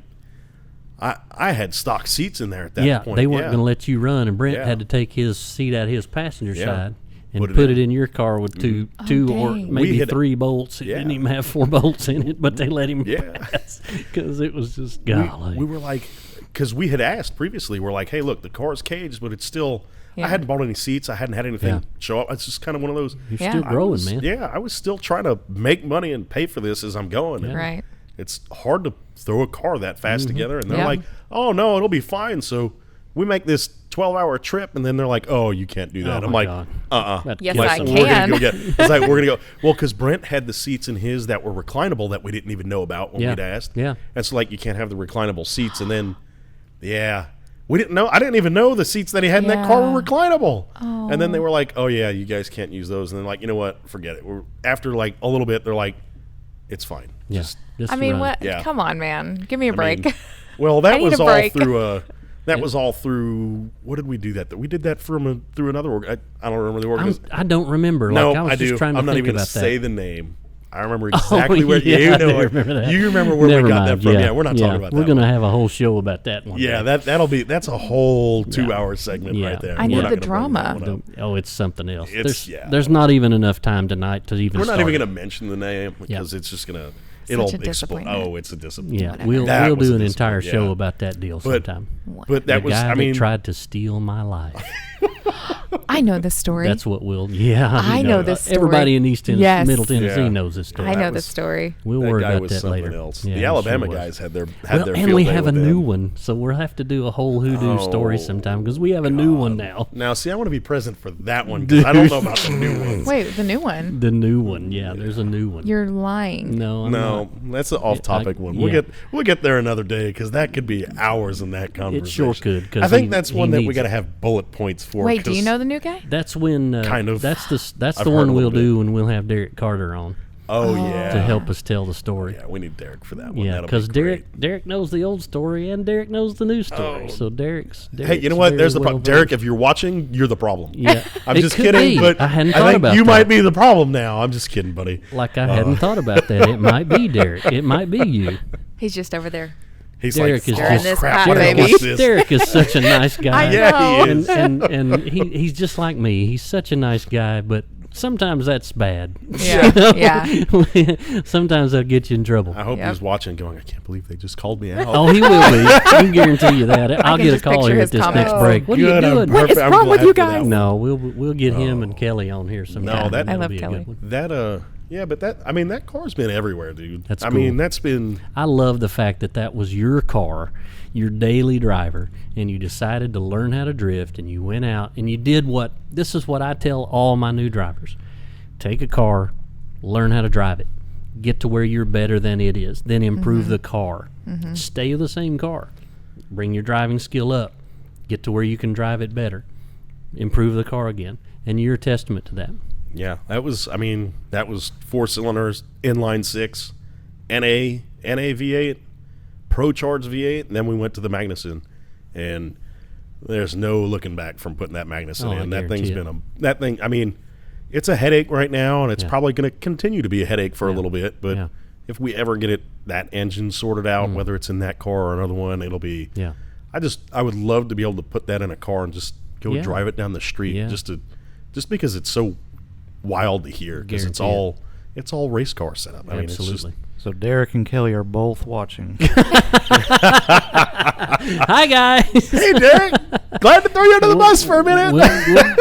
I had stock seats in there at that point. They weren't going to let you run, and Brent Yeah. had to take his seat out his passenger Yeah. side and Put put it it in. in your car with two or dang. maybe We had- 3 bolts. It Yeah. didn't even have 4 bolts in it, but they let him Yeah. pass because it was just golly. We were like, because we had asked previously, we're like, hey, look, the car's caged, but it's still. Yeah. I hadn't bought any seats. I hadn't had anything Yeah. show up. It's just kind of one of those. You're Yeah. still I growing, was- man. Yeah, I was still trying to make money and pay for this as I'm going. And right. It's hard to throw a car that fast together. And they're Yeah. like, oh, no, it'll be fine. So we make this 12-hour trip, and then they're like, oh, you can't do that. Oh, I'm my like, God. uh-uh. Yes, Like, I so we're gonna can. go get. It's like, we're going to go. Well, because Brent had the seats in his that were reclinable that we didn't even know about when Yeah. we'd asked. Yeah. And so, like, you can't have the reclinable seats. And then, yeah. We didn't know. I didn't even know the seats that he had in that car were Yeah. reclinable. And then they were like, "Oh yeah, you guys can't use those." And then like, you know what? Forget it. After like a little bit, they're like, "It's fine." Yeah. Just- Just I mean, run. what? Yeah. Come on, man. Give me a I break. mean, well, that I need was a all break. through. That was all through. What did we do that? We did that through another. I don't remember the organization. I don't remember. No, Like, I was I just do. trying to I'm not think even going to about say that. the name. I remember exactly where yeah, you I know. do remember that. You remember where Never we got mind. that from? Yeah, We're not talking about that. We're going to one. have a whole show about that one. Yeah, day. that's a whole 2-hour segment Yeah. right there. I We're need not the gonna bring drama. that one up. Oh, it's something else. It's- There's not even enough time tonight to even We're not start even it. going to mention the name because it's just going to. Such It'll a explode. disappointment. Oh, it's a disappointment. Yeah, Whatever. we'll That was do a an entire disappointment, show yeah. about that deal But- sometime. But that the was. guy I mean, that tried to steal my life. I know this story. That's what we'll. Yeah, I know this story. Everybody in East Tennessee, Yes. Middle Tennessee Yeah. knows this story. I know was- this story. We'll That worry guy about was that something later. else. Yeah, The it Alabama sure was. guys had their Well, field and we day have a with new him. one, so we'll have to do a whole hoodoo story Oh, sometime because we have a new one now. Now, see, I want to be present for that one because I don't know about the new ones. Wait, the new one? The new one, yeah. There's a new one. You're lying. No, I'm No, not. that's an off-topic one. We'll yeah. get there another day because that could be hours in that conversation. It sure could. 'Cause I think he- that's he one that we needs got to it. have bullet points for. Wait, do 'cause- you know the new guy? That's when Kind of. That's I've the heard one a we'll little do when we'll have Derek Carter on Oh yeah. to help us tell the story. Yeah, we need Derek for that one. Yeah, That'll be because great. Derek knows the old story and Derek knows the new story. Oh. So Derek's Hey, you know what? very There's the well problem. Derek, versed. if you're watching, you're the problem. Yeah, I'm it just could kidding, be. but I hadn't thought think about you that. might be the problem now. I'm just kidding, buddy. Like I hadn't thought about that. It might be Derek. It might be you. He's just over there. He's Derek like, is oh, just- this crap, pot, what baby. is this? Derek is such a nice guy. I Yeah, know. he is. and he's just like me. He's such a nice guy, but sometimes that's bad. Yeah, yeah. Sometimes that'll get you in trouble. I hope Yep. he's watching going, I can't believe they just called me out. Oh, he will be. I can guarantee you that. I'll can get a just call picture here his at this comments. next break. What are you Good, I'm doing? What is perfect. I'm wrong with glad you for that guys? one. No, we'll get him and Kelly on here sometime. that- That'll I love be a Kelly. good one. That yeah, but that car's been everywhere, dude. That's I cool. mean, that's been I love the fact that was your car, your daily driver, and you decided to learn how to drift, and you went out and you did this is what I tell all my new drivers. Take a car, learn how to drive it, get to where you're better than it is, then improve the car. Stay with the same car. Bring your driving skill up. Get to where you can drive it better. Improve the car again. And you're a testament to that. yeah. That was 4 cylinders, inline 6, NA V8, Pro Charge V8, and then we went to the Magnuson, and there's no looking back from putting that Magnuson Oh, I in. That thing's guarantee been I mean, it's a headache right now, and it's Yeah. probably going to continue to be a headache for a little bit. But Yeah. if we ever get that engine sorted out, whether it's in that car or another one, it'll be. Yeah. I would love to be able to put that in a car and just go Yeah. drive it down the street, Yeah. just because it's so wild to hear, because Guarantee it's all race car setup. I mean, it's Absolutely. So Derek and Kelly are both watching. Hi, guys. just, hey, Derek, glad to throw you under the bus for a minute.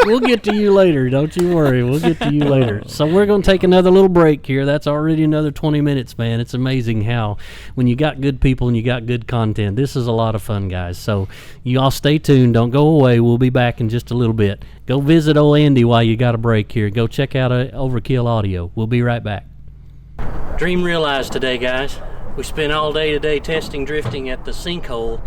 We'll get to you later. Don't you worry. We'll get to you later. So we're going to take another little break here. That's already another 20 minutes, man. It's amazing how when you got good people and you got good content, this is a lot of fun, guys. So you all stay tuned. Don't go away. We'll be back in just a little bit. Go visit old Andy while you got a break here. Go check out Overkill Audio. We'll be right back. Dream realized today, guys. We spent all day today testing drifting at the sinkhole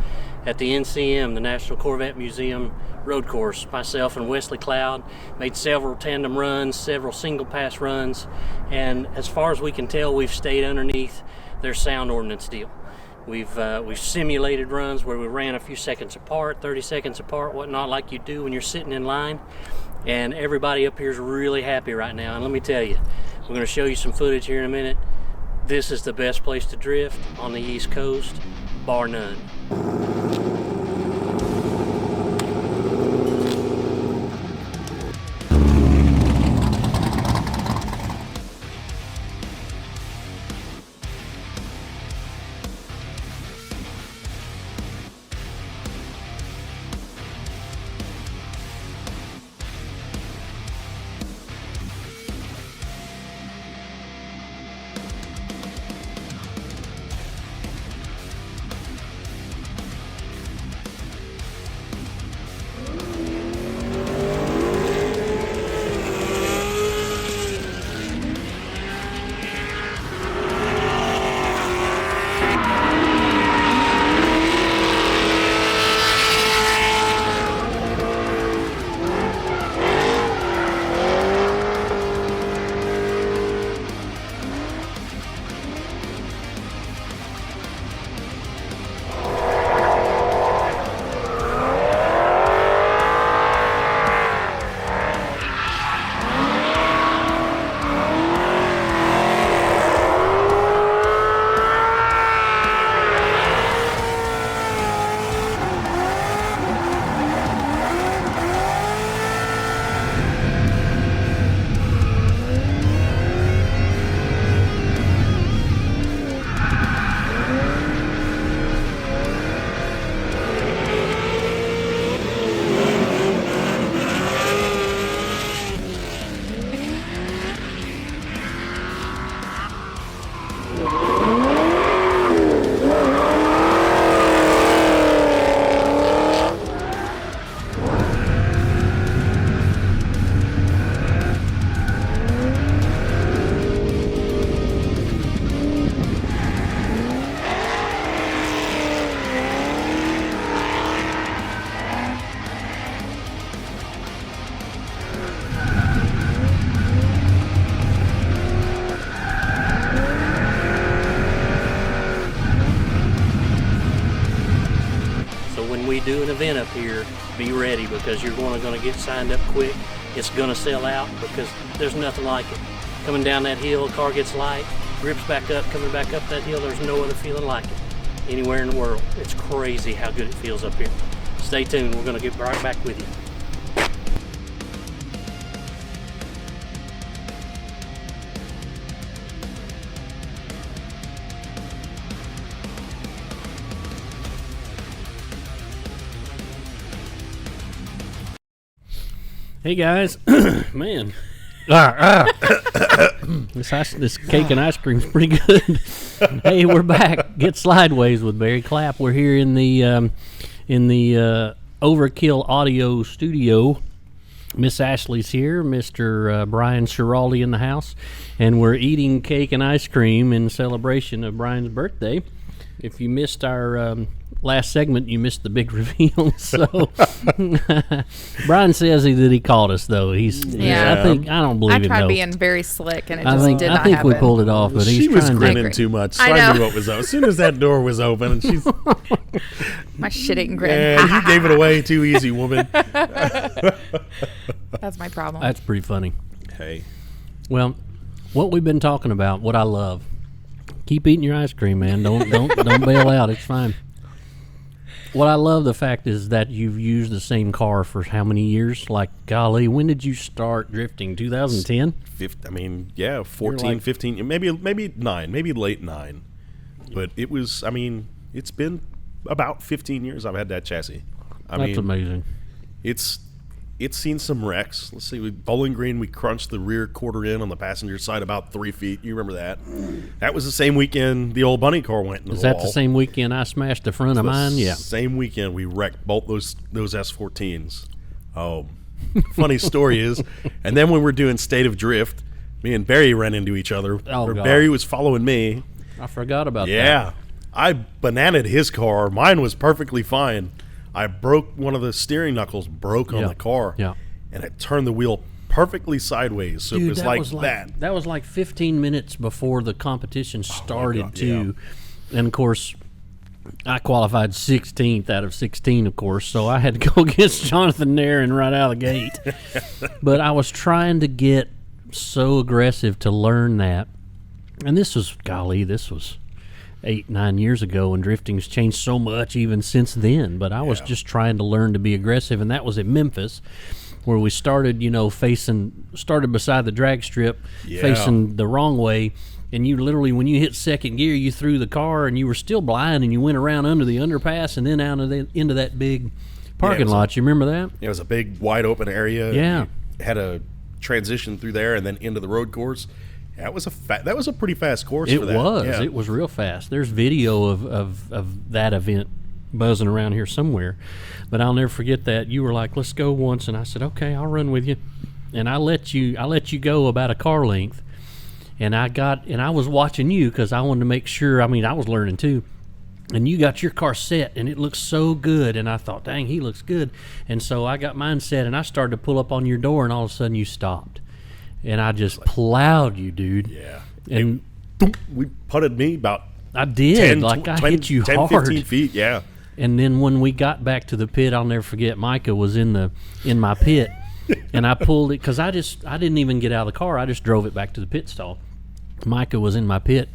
at the NCM, the National Corvette Museum road course. Myself and Wesley Cloud made several tandem runs, several single pass runs, and as far as we can tell, we've stayed underneath their sound ordinance deal. We've simulated runs where we ran a few seconds apart, 30 seconds apart, whatnot, like you do when you're sitting in line. And everybody up here is really happy right now. And let me tell you, we're going to show you some footage here in a minute. This is the best place to drift on the East Coast, bar none. when we do an event up here, be ready because you're going to get signed up quick. It's going to sell out because there's nothing like it. Coming down that hill, car gets light, grips back up, coming back up that hill. There's no other feeling like it anywhere in the world. It's crazy how good it feels up here. Stay tuned. We're going to get right back with you. Hey guys, man, this cake and ice cream's pretty good. Hey, we're back. Get Slydewayz with Barry Clapp. We're here in the Overkill Audio Studio. Miss Ashley's here, Mr. Bryan Schiraldi in the house, and we're eating cake and ice cream in celebration of Bryan's birthday. If you missed our last segment, you missed the big reveal. So Bryan says that he called us, though. I don't believe it. I tried no. being very slick, and it just did not I think happen. we pulled it off, but she was grinning too much. So I knew what was up. As soon as that door was open, and she's my shit-eating grin. Yeah, you gave it away too easy, woman. That's my problem. That's pretty funny. Hey, well, what we've been talking about, what I love. Keep eating your ice cream, man. Don't bail out. It's fine. What I love the fact is that you've used the same car for how many years? Like, golly, when did you start drifting? 2010? 14, 15, maybe 9, maybe late 9. But it was, it's been about 15 years I've had that chassis. That's amazing. It's seen some wrecks. Let's see, Bowling Green, we crunched the rear quarter in on the passenger side about 3 feet. You remember that? That was the same weekend the old bunny car went into the wall. Is that the same weekend I smashed the front of mine? Yeah. Same weekend we wrecked both those S14s. Oh, funny story is, and then when we're doing State of Drift, me and Barry ran into each other. Oh, God. Barry was following me. I forgot about that. Yeah. I bananaed his car. Mine was perfectly fine. I broke one of the steering knuckles, on the car, and it turned the wheel perfectly sideways. So Dude, it was like that. That was like 15 minutes before the competition started, too. Yeah. And, of course, I qualified 16th out of 16, of course, so I had to go against Jonathan Nairn right out of the gate. But I was trying to get so aggressive to learn that. And this was 8-9 years ago, and drifting's changed so much even since then. But I was just trying to learn to be aggressive, and that was at Memphis, where we started, started beside the drag strip, facing the wrong way. And you literally, when you hit second gear, you threw the car, and you were still blind, and you went around under the underpass and then out of into that big parking lot. You remember that? It was a big, wide open area. Yeah. You had a transition through there and then into the road course. That was a pretty fast course for that. It was. Yeah. It was real fast. There's video of that event buzzing around here somewhere. But I'll never forget that. You were like, let's go once. And I said, okay, I'll run with you. And I let you go about a car length. And I was watching you because I wanted to make sure, I was learning too. And you got your car set, and it looks so good. And I thought, dang, he looks good. And so I got mine set, and I started to pull up on your door, and all of a sudden you stopped. And I just plowed you, dude. Yeah. And we putted me about I did. 10, I hit you 10, hard. 15 feet, yeah. And then when we got back to the pit, I'll never forget, Micah was in my pit. And I pulled it because I didn't even get out of the car. I just drove it back to the pit stall. Micah was in my pit,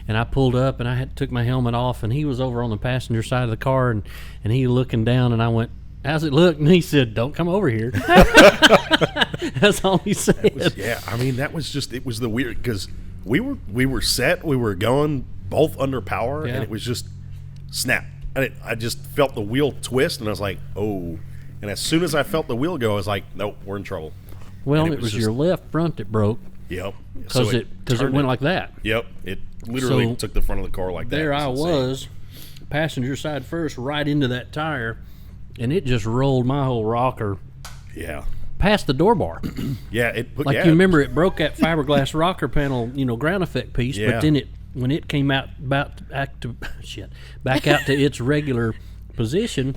and I pulled up, and I took my helmet off, and he was over on the passenger side of the car, and he looking down, and I went, how's it look? And he said, don't come over here. That's all he said. That was it was the weird, because we were set, we were going both under power, and it was just snap. And I just felt the wheel twist, and I was like, oh. And as soon as I felt the wheel go, I was like, nope, we're in trouble. Well, it was just your left front that broke. Yep. Because it went like that. Yep. It literally took the front of the car like that. There I was, passenger side first, right into that tire, and it just rolled my whole rocker. Yeah. Past the door bar. Yeah. You remember, it broke that fiberglass rocker panel, ground effect piece, but then when it came out back out to its regular position,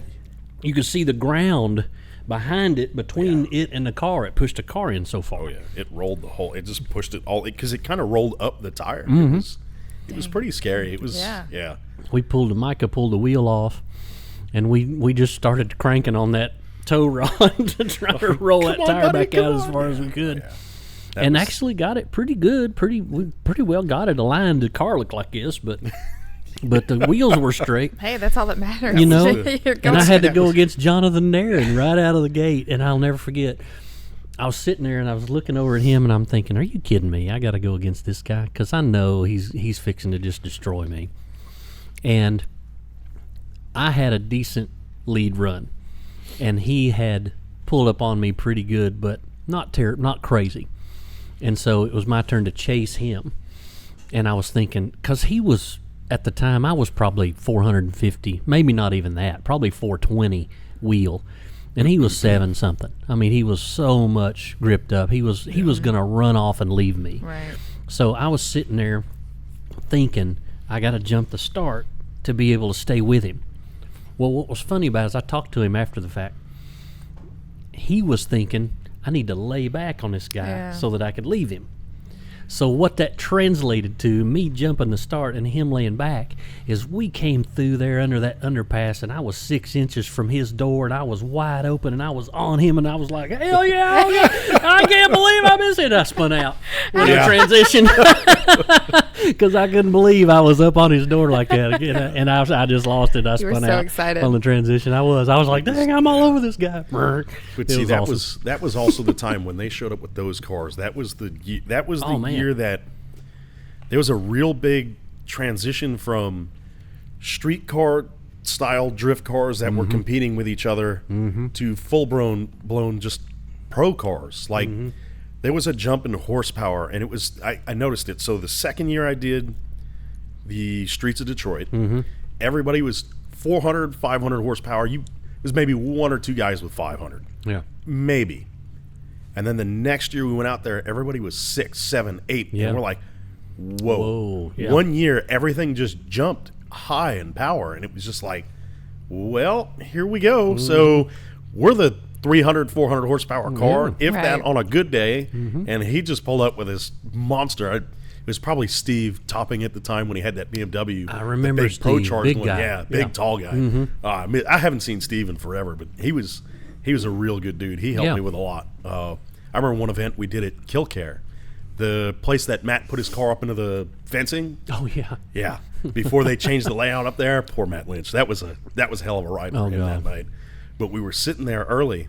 you could see the ground behind it, between it and the car. It pushed the car in so far. Oh, yeah. It rolled it just pushed it all, because it kind of rolled up the tire. Mm-hmm. It was pretty scary. It was, yeah. Micah pulled the wheel off, and we just started cranking on that tow rod to try to roll that tire back out as far as we could. Yeah. And actually got it pretty good. We pretty well got it aligned. The car looked like this, but the wheels were straight. Hey, that's all that matters. You know, and I had to go against Jonathan Narron right out of the gate, and I'll never forget. I was sitting there and I was looking over at him and I'm thinking, are you kidding me? I got to go against this guy because I know he's fixing to just destroy me. And I had a decent lead run, and he had pulled up on me pretty good, but not crazy. And so it was my turn to chase him. And I was thinking, because he was, at the time, I was probably 450, maybe not even that, probably 420 wheel. And he was 7-something. I mean, he was so much gripped up. He was going to run off and leave me. Right. So I was sitting there thinking, I got to jump the start to be able to stay with him. Well, what was funny about it is I talked to him after the fact. He was thinking, I need to lay back on this guy so that I could leave him. So what that translated to, me jumping the start and him laying back, is we came through there under that underpass, and I was 6 inches from his door, and I was wide open, and I was on him, and I was like, hell yeah, I can't believe I missed it. I spun out in the transition because I couldn't believe I was up on his door like that. And I just lost it. I spun out. You were so excited. On the transition. I was like, dang, I'm all over this guy. But see, that was also the time when they showed up with those cars. That was the year that there was a real big transition from street car style drift cars that were competing with each other to full blown just pro cars. Like there was a jump in horsepower, and it was I noticed it. So the second year I did the streets of Detroit, everybody was 400, 500 horsepower. It was maybe one or two guys with 500. Yeah, maybe. And then the next year we went out there, everybody was 6, 7, 8. And we're like, whoa. Yeah. 1 year, everything just jumped high in power. And it was just like, well, here we go. So we're the 300, 400 horsepower car, if that on a good day. And he just pulled up with this monster. It was probably Steve topping at the time when he had that BMW. I remember the big Steve, Pro big guy. Yeah, big tall guy. I haven't seen Steve in forever, but he was a real good dude. He helped me with a lot. I remember one event we did at Killcare, the place that Matt put his car up into the fencing. Oh yeah, yeah. Before they changed the layout up there, poor Matt Lynch. That was a hell of a ride for him that night. But we were sitting there early,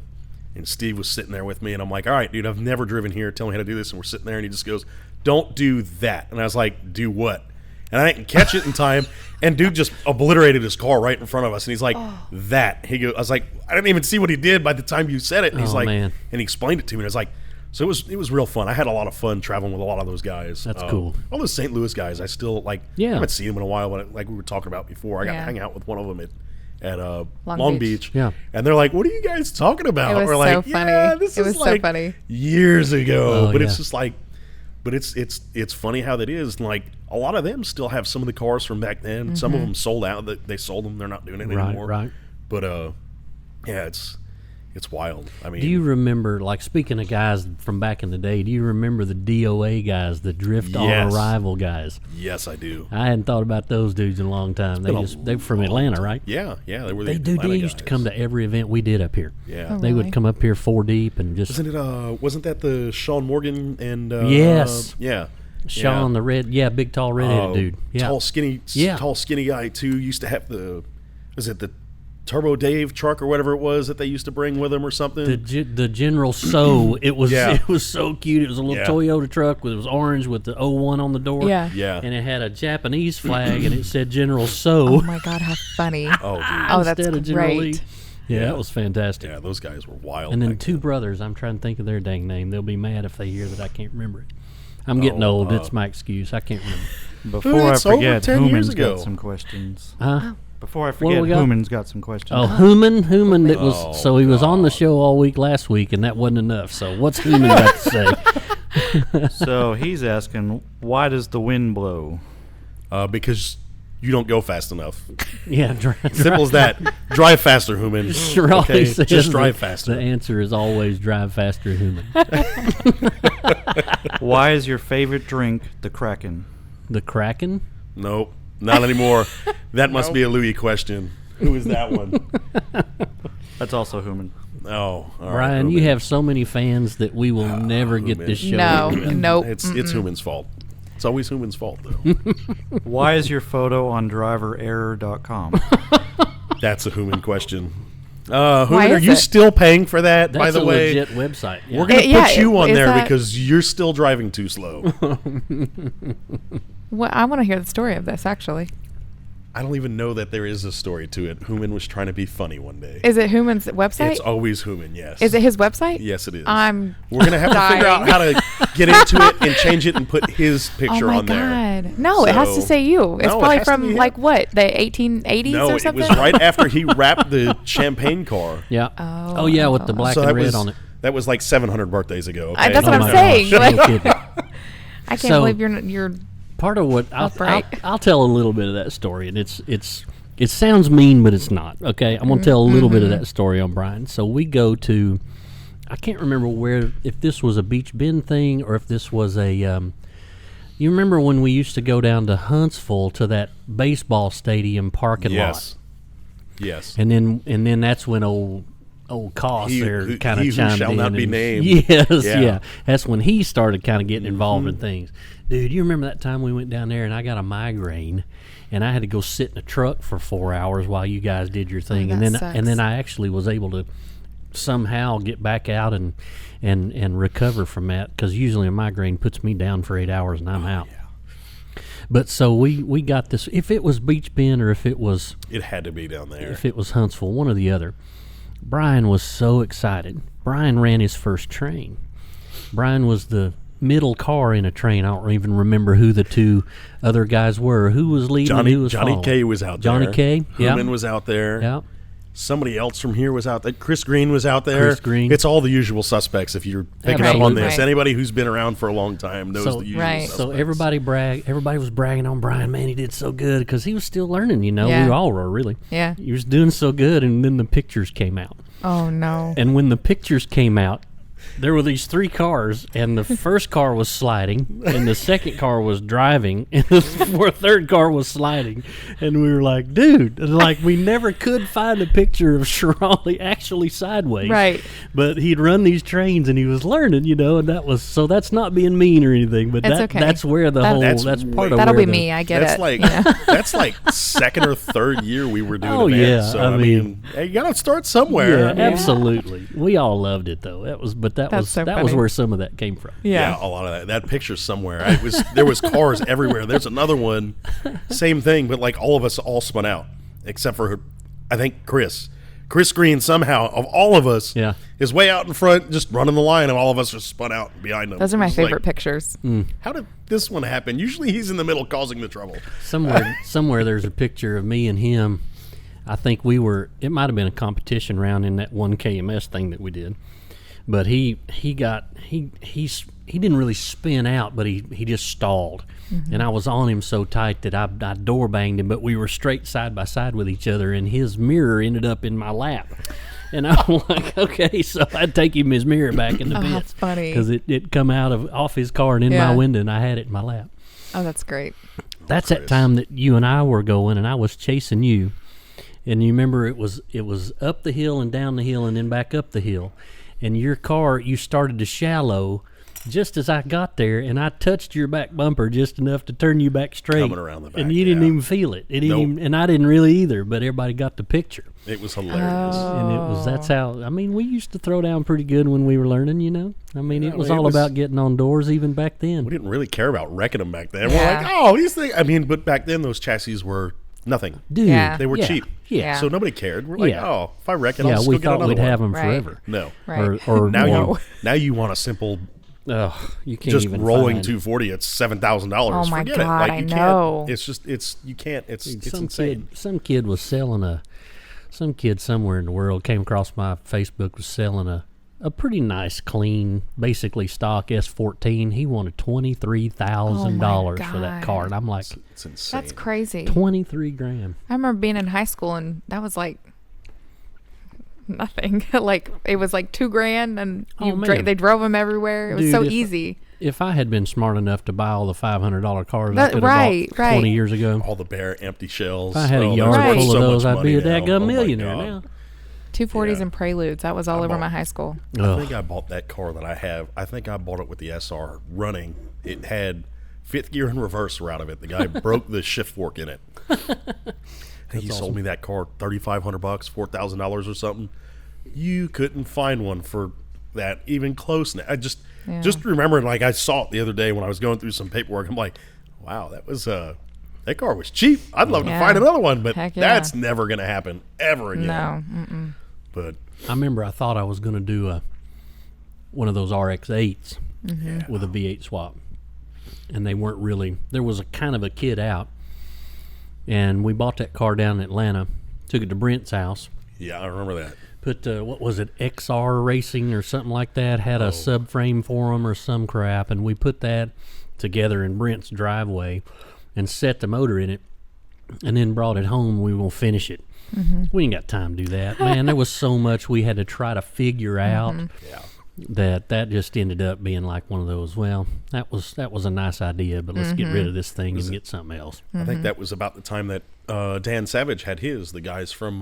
and Steve was sitting there with me, and I'm like, all right, dude, I've never driven here. Tell me how to do this. And we're sitting there, and he just goes, don't do that. And I was like, do what? And I didn't catch it in time, and dude just obliterated his car right in front of us. And he's like, that. He goes, I was like, I didn't even see what he did by the time you said it. And he's like, man. And he explained it to me. And I was like, so it was real fun. I had a lot of fun traveling with a lot of those guys. That's cool. All those St. Louis guys, I still like. Yeah. I haven't seen them in a while. Like we were talking about before, I got to hang out with one of them at Long Beach. Yeah. And they're like, what are you guys talking about? It was so funny. Yeah, this is so funny. Years ago. But it's just like, but it's funny how that is. Like a lot of them still have some of the cars from back then. Some of them sold out. They sold them. They're not doing it anymore. Right. But yeah, it's wild. I mean, do you remember, like, speaking of guys from back in the day, do you remember the DOA guys, the Drift on Arrival guys? Yes, I do. I hadn't thought about those dudes in a long time. They're from Atlanta, right? Yeah, they were. They used to come to every event we did up here. Yeah, they would come up here 4 deep and just. Wasn't that the Sean Morgan and? Yes. Yeah. Sean, the big tall redheaded dude. Yeah. Tall skinny guy too. Used to have the Turbo Dave truck or whatever it was that they used to bring with them or something. The General So it was so cute. It was a little Toyota truck. It was orange with the 01 on the door. Yeah. And it had a Japanese flag and it said General So. Oh my God, how funny! Oh, dude. Oh, that's great. Yeah, that was fantastic. Yeah, those guys were wild. And then two brothers. I'm trying to think of their dang name. They'll be mad if they hear that I can't remember it. I'm getting old. It's my excuse. I can't remember. Before I forget, Human's got some questions. Huh? Before I forget, Human's got some questions. Oh, Human. That was so he was on the show all week last week, and that wasn't enough. So what's Human got to say? So he's asking, why does the wind blow? Because you don't go fast enough. Yeah, simple as that. Drive faster, Human. Schiraldi says just drive faster. The answer is always drive faster, Human. Why is your favorite drink the Kraken? The Kraken? Nope. Not anymore. That must be a Louis question. Who is that one? That's also Human. Oh, all right, Bryan, you Human. have so many fans that we will never get this show. No, again. nope. It's Human's fault. It's always Human's fault, though. Why is your photo on drivererror.com? That's a Human question. Human, Why are is you it? still paying for that? That's By the a way, legit website. Yeah. we're going to Yeah, put you on is there that- because you're still driving too slow. Well, I want to hear the story of this, actually. I don't even know that there is a story to it. Human was trying to be funny one day. Is it Human's website? It's always Human, yes. Is it his website? Yes, it is. I'm We're going to have to figure out how to get into it and change it and put his picture oh my on there. God. No, it has to So- say you. It's No, it probably has to be from him. like what, the 1880s No, or it something? was right after he wrapped the champagne car. Yeah. Oh. Yeah, with the black So and that red was on it. that was like 700 birthdays ago. Okay? That's what Oh I'm my saying. gosh, no Like- kidding. I can't So- believe you're Part of what Upright. I'll tell a little bit of that story, and it sounds mean, but it's not. Okay, I'm gonna tell a little bit of that story on Bryan. So we go to, I can't remember where, if this was a Beach Bend thing or if this was a. You remember when we used to go down to Huntsville to that baseball stadium parking Yes. lot, Yes. and then that's when old Cost He there who- kind he of who chimed shall in. not be and- named. Yes, Yeah. yeah. That's when he started kind of getting involved in things. Dude, you remember that time we went down there and I got a migraine, and I had to go sit in a truck for 4 hours while you guys did your thing, and that then sucks. I actually was able to somehow get back out and recover from that, because usually a migraine puts me down for 8 hours and I'm out. But so we got this. If it was Beach Bend or if it was It had to be down there. Huntsville, one or the other. Bryan was so excited. Bryan ran his first train. Bryan was the middle car in a train. I don't even remember who the two other guys were. Who was leading? Who was Johnny following? K was out there. Johnny K. Human was out there. Yeah. Somebody else from here was out there. Chris Green was out there. Chris Green. It's all the usual suspects. If you're picking up on Absolutely. this, Right. anybody who's been around for a long time knows So- the usual Right. suspects. So everybody was bragging on Bryan. Man, he did so good because he was still learning. You know, Yeah. we all were really. Yeah. He was doing so good, and then the pictures came out. Oh no. And when the pictures came out, there were these three cars, and the first car was sliding, and the second car was driving, and the third car was sliding. And we were like, dude, like we never could find a picture of Schiraldi actually sideways. Right. But he'd run these trains, and he was learning, you know, and that's not being mean or anything, but It's okay. that's where the whole, That's that's part way- of That'll where be the, me. I get that's it. like you know? that's like second or third year we were doing Oh, events. yeah, So I I mean, hey, you gotta start somewhere. Yeah, I mean, absolutely. We all loved it though. That was That's so that was funny. where some of that came from. Yeah, a lot of that. That picture's somewhere. There was cars everywhere. There's another one, same thing, but like all of us all spun out, except for I think Chris Green somehow of all of us, Yeah. is way out in front, just running the line, and all of us are spun out behind him. Those are my It's favorite like, pictures. How did this one happen? Usually he's in the middle causing the trouble. Somewhere there's a picture of me and him. I think it might have been a competition round in that one KMS thing that we did. But he didn't really spin out, but he just stalled. And I was on him so tight that I door banged him, but we were straight side by side with each other, and his mirror ended up in my lap. And I'm like, okay, so I'd take him his mirror back in the Oh, bits. that's funny. Because it come out off his car and in Yeah. my window, and I had it in my lap. Oh, that's great. That's that time that you and I were going, and I was chasing you. And you remember it was up the hill and down the hill and then back up the hill. And your car, you started to shallow just as I got there, and I touched your back bumper just enough to turn you back straight. Coming around the back, and you didn't yeah. even feel it. Nope. And I didn't really either, but everybody got the picture. It was hilarious. And that's how, I mean, we used to throw down pretty good when we were learning, you know? I mean, Yeah, it was I mean, all about getting on doors even back then. We didn't really care about wrecking them back then. Yeah. We're like, oh, these things. I mean, but back then those chassis were nothing. Dude, Yeah. They were yeah, cheap. Yeah. So nobody cared. We're like, Yeah. oh, if I wreck it, I'll Yeah, just we go get thought another we'd one. have them Right. forever. No. Right. Or Now more. now you want a simple You can't just even rolling find. 240 at $7,000. Oh my Forget God, it. Like, I you know. Can't, it's just you can't. It's some insane. some kid was selling some kid somewhere in the world came across my Facebook, was selling a pretty nice, clean, basically stock S14. He wanted $23,000 for that God. car, and I'm like, It's insane. That's crazy. 23 grand. I remember being in high school, and that was like nothing. Like it was like $2,000, and Oh, man. they drove them everywhere. It was Dude, so if- easy. if I had been smart enough to buy all the $500 cars I could have right, bought 20 years ago, All the bare empty shells. if I had a yard Right. full of those, I'd be a that dadgum millionaire now. 240s Yeah. and Preludes. That was all over my high school. I think I bought that car that I have. I think I bought it with the SR running. It had fifth gear and reverse were out of it. The guy broke the shift fork in it. He sold me that car $3,500, $4,000 or something. You couldn't find one for that even close. I just remembered, like I saw it the other day when I was going through some paperwork. I'm like, wow, that car was cheap. I'd love to find another one, but that's never going to happen ever again. No. Mm-mm. But I remember I thought I was going to do one of those RX-8s with a V8 swap. And they weren't really, there was a kind of a kid out. And we bought that car down in Atlanta, took it to Brent's house. yeah, I remember that. Put, what was it, XR Racing or something like that, had a subframe for them or some crap. And we put that together in Brent's driveway and set the motor in it. And then brought it home. We will finish it. We ain't got time to do that. Man, there was so much we had to try to figure out. Yeah. That just ended up being like one of those, well, that was a nice idea, but let's get rid of this thing and get something else. I think that was about the time that Dan Savage had the guys from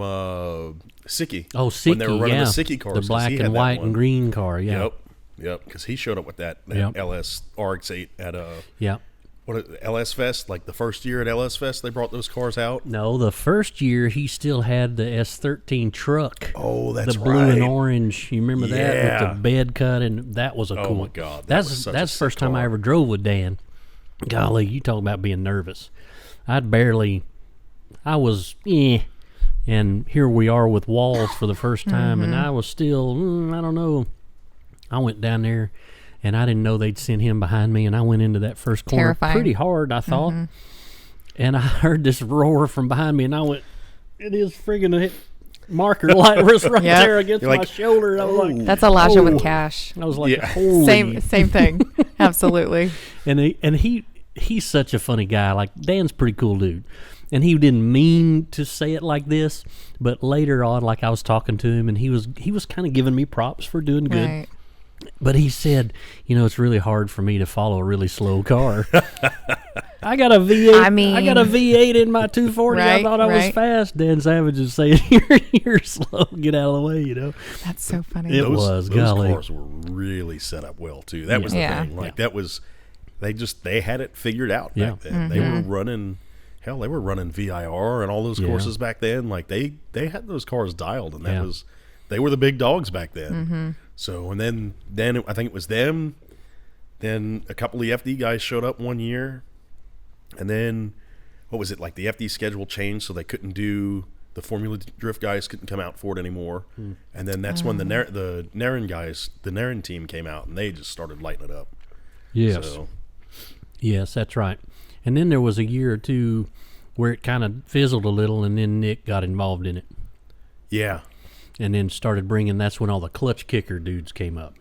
Sicky. Oh, Sicky, when they were running the Sicky cars. The black and white and green car, Yep, because he showed up with that LS RX-8 at LS Fest, like the first year at LS Fest, they brought those cars out. No, the first year he still had the S13 truck. Oh, that's the blue and orange. You remember that with the bed cut, and that was a cool. Oh my God, that's the first time I ever drove with Dan. Golly, you talk about being nervous. I was and here we are with walls for the first time, and I was still I don't know. I went down there. And I didn't know they'd send him behind me, and I went into that first corner pretty hard, I thought. And I heard this roar from behind me, and I went, it is friggin' a marker light was right there against my shoulder. And I was like, that's Elijah with cash. I was like, holy. Same thing. Absolutely. And he's such a funny guy. Like, Dan's a pretty cool dude. And he didn't mean to say it like this, but later on, like I was talking to him, and he was kind of giving me props for doing good. Right. But he said, it's really hard for me to follow a really slow car. I got a V8. I got a V8 in my 240. I thought I was fast. Dan Savage is saying, "You're slow. Get out of the way." That's so funny. Those cars were really set up well too. That was the thing. Like that was, they had it figured out back then. They were running. Hell, they were running VIR and all those courses back then. Like they had those cars dialed, and they were the big dogs back then. So, and then I think it was them. Then a couple of FD guys showed up one year. And then, what was it, like the FD schedule changed so they couldn't do, the Formula Drift guys couldn't come out for it anymore. And then that's when the Naren guys, the Naren team came out, and they just started lighting it up. Yes. So. Yes, that's right. And then there was a year or two where it kind of fizzled a little, and then Nick got involved in it. Yeah. And then started bringing, that's when all the clutch kicker dudes came up.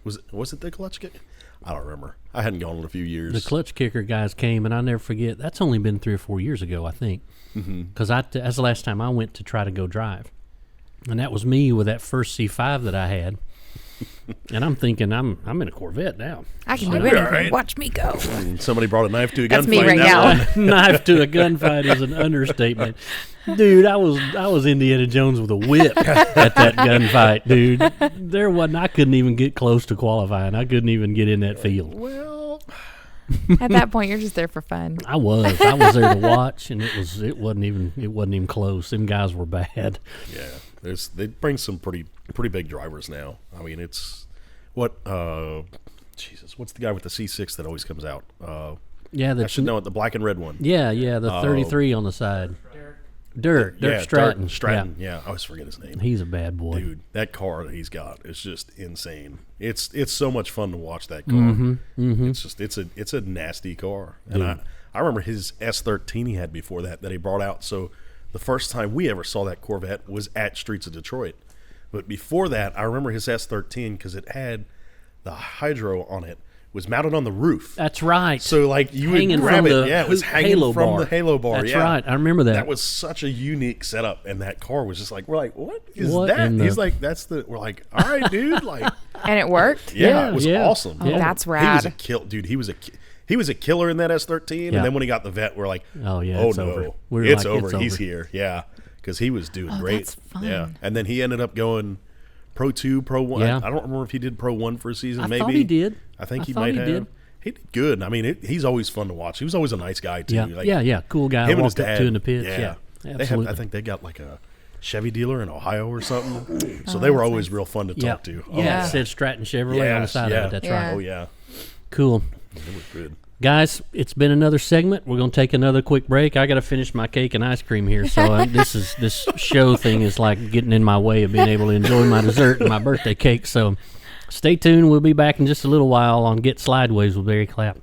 Was it the clutch kicker? I don't remember. I hadn't gone in a few years. The clutch kicker guys came, and I'll never forget, that's only been 3 or 4 years ago, I think. Because that's the last time I went to try to go drive. And that was me with that first C5 that I had. And I'm thinking, I'm in a Corvette now. I can do anything. Right. Watch me go. Somebody brought a knife to a gunfight. That's me right now. Knife to a gunfight is an understatement. Dude, I was Indiana Jones with a whip at that gunfight, dude. I couldn't even get close to qualifying. I couldn't even get in that field. Well, at that point, you're just there for fun. I was there to watch, and it wasn't even close. Them guys were bad. Yeah, they bring some pretty big drivers now. I mean, it's what's the guy with the C6 that always comes out? I should know it. The black and red one. Yeah, the 33 on the side. Dirk Stratton. Stratton. Yeah, I always forget his name. He's a bad boy, dude. That car that he's got is just insane. It's so much fun to watch that car. It's a nasty car. And I remember his S13 he had before that he brought out. So the first time we ever saw that Corvette was at Streets of Detroit. But before that, I remember his S13 because it had the hydro on it was mounted on the roof. That's right. So like you hanging would grab from it. the Yeah, it was hanging halo from bar. the halo bar. That's yeah. right. I remember that. That was such a unique setup, and that car was just like, we're like, what is What that? in the- He's like, that's the. We're like, all right, dude. Like, And it worked. yeah, it was awesome. Oh, that's He rad. was dude. He was a killer in that S13, Yeah. and then when he got the vet, we're like, Oh, yeah, oh it's no, over. We're it's like, over. it's He's over. here. Yeah, because he was doing Oh, great. that's fun. Yeah, and then he ended up going Pro 2, Pro 1. Yeah. I don't remember if he did Pro 1 for a season. I Maybe thought he did. I think I he thought might he have. did. He did good. I mean, he's always fun to watch. He was always a nice guy too. Yeah, Like, yeah. Cool guy. him and his Walked up dad to in the pits. Yeah, They absolutely. I think they got like a Chevy dealer in Ohio or something. So they were always real fun to talk to. Oh, Yeah, it said Stratton Chevrolet on the side of it. That's Yeah. right. Oh yeah, Cool. they were good. Guys, it's been another segment. We're going to take another quick break. I got to finish my cake and ice cream here. So this show thing is like getting in my way of being able to enjoy my dessert and my birthday cake. So stay tuned. We'll be back in just a little while on Get Slydewayz with Barry Clapp.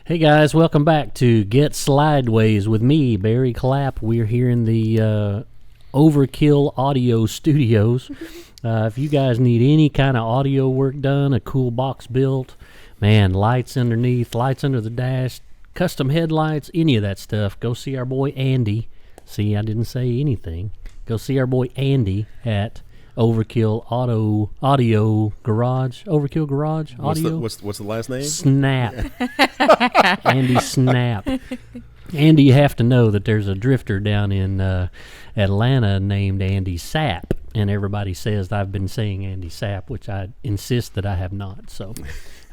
Hey guys, welcome back to Get Slydewayz with me, Barry Clapp. We're here in the Overkill Audio Studios. If you guys need any kind of audio work done, a cool box built, man, lights underneath, lights under the dash, custom headlights, any of that stuff, go see our boy Andy. See, I didn't say anything. Go see our boy Andy at Overkill Audio Garage. Overkill Garage Audio. What's the last name? Snap. Andy Snap. Andy, you have to know that there's a drifter down in Atlanta named Andy Sapp, and everybody says that I've been saying Andy Sapp, which I insist that I have not, so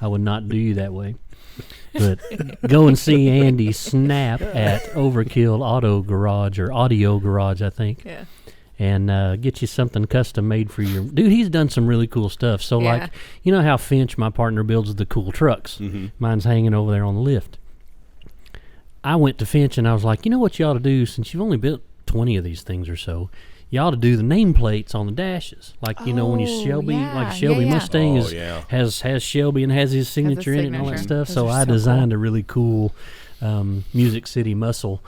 I would not do you that way. But go and see Andy Snap at Overkill Auto Garage, or Audio Garage, I think. Yeah. And get you something custom made for your dude. He's done some really cool stuff. So Yeah. like, you know how Finch, my partner, builds the cool trucks. Mm-hmm. Mine's hanging over there on the lift. I went to Finch and I was like, you know what you ought to do, since you've only built 20 of these things or so, you ought to do the nameplates on the dashes. Like, you know, when you Oh, Shelby, yeah, like Shelby yeah, yeah. Mustang Oh, yeah. has Shelby and has his signature in it and all that signature. stuff. Those So are I so designed cool. a really cool Music City Muscle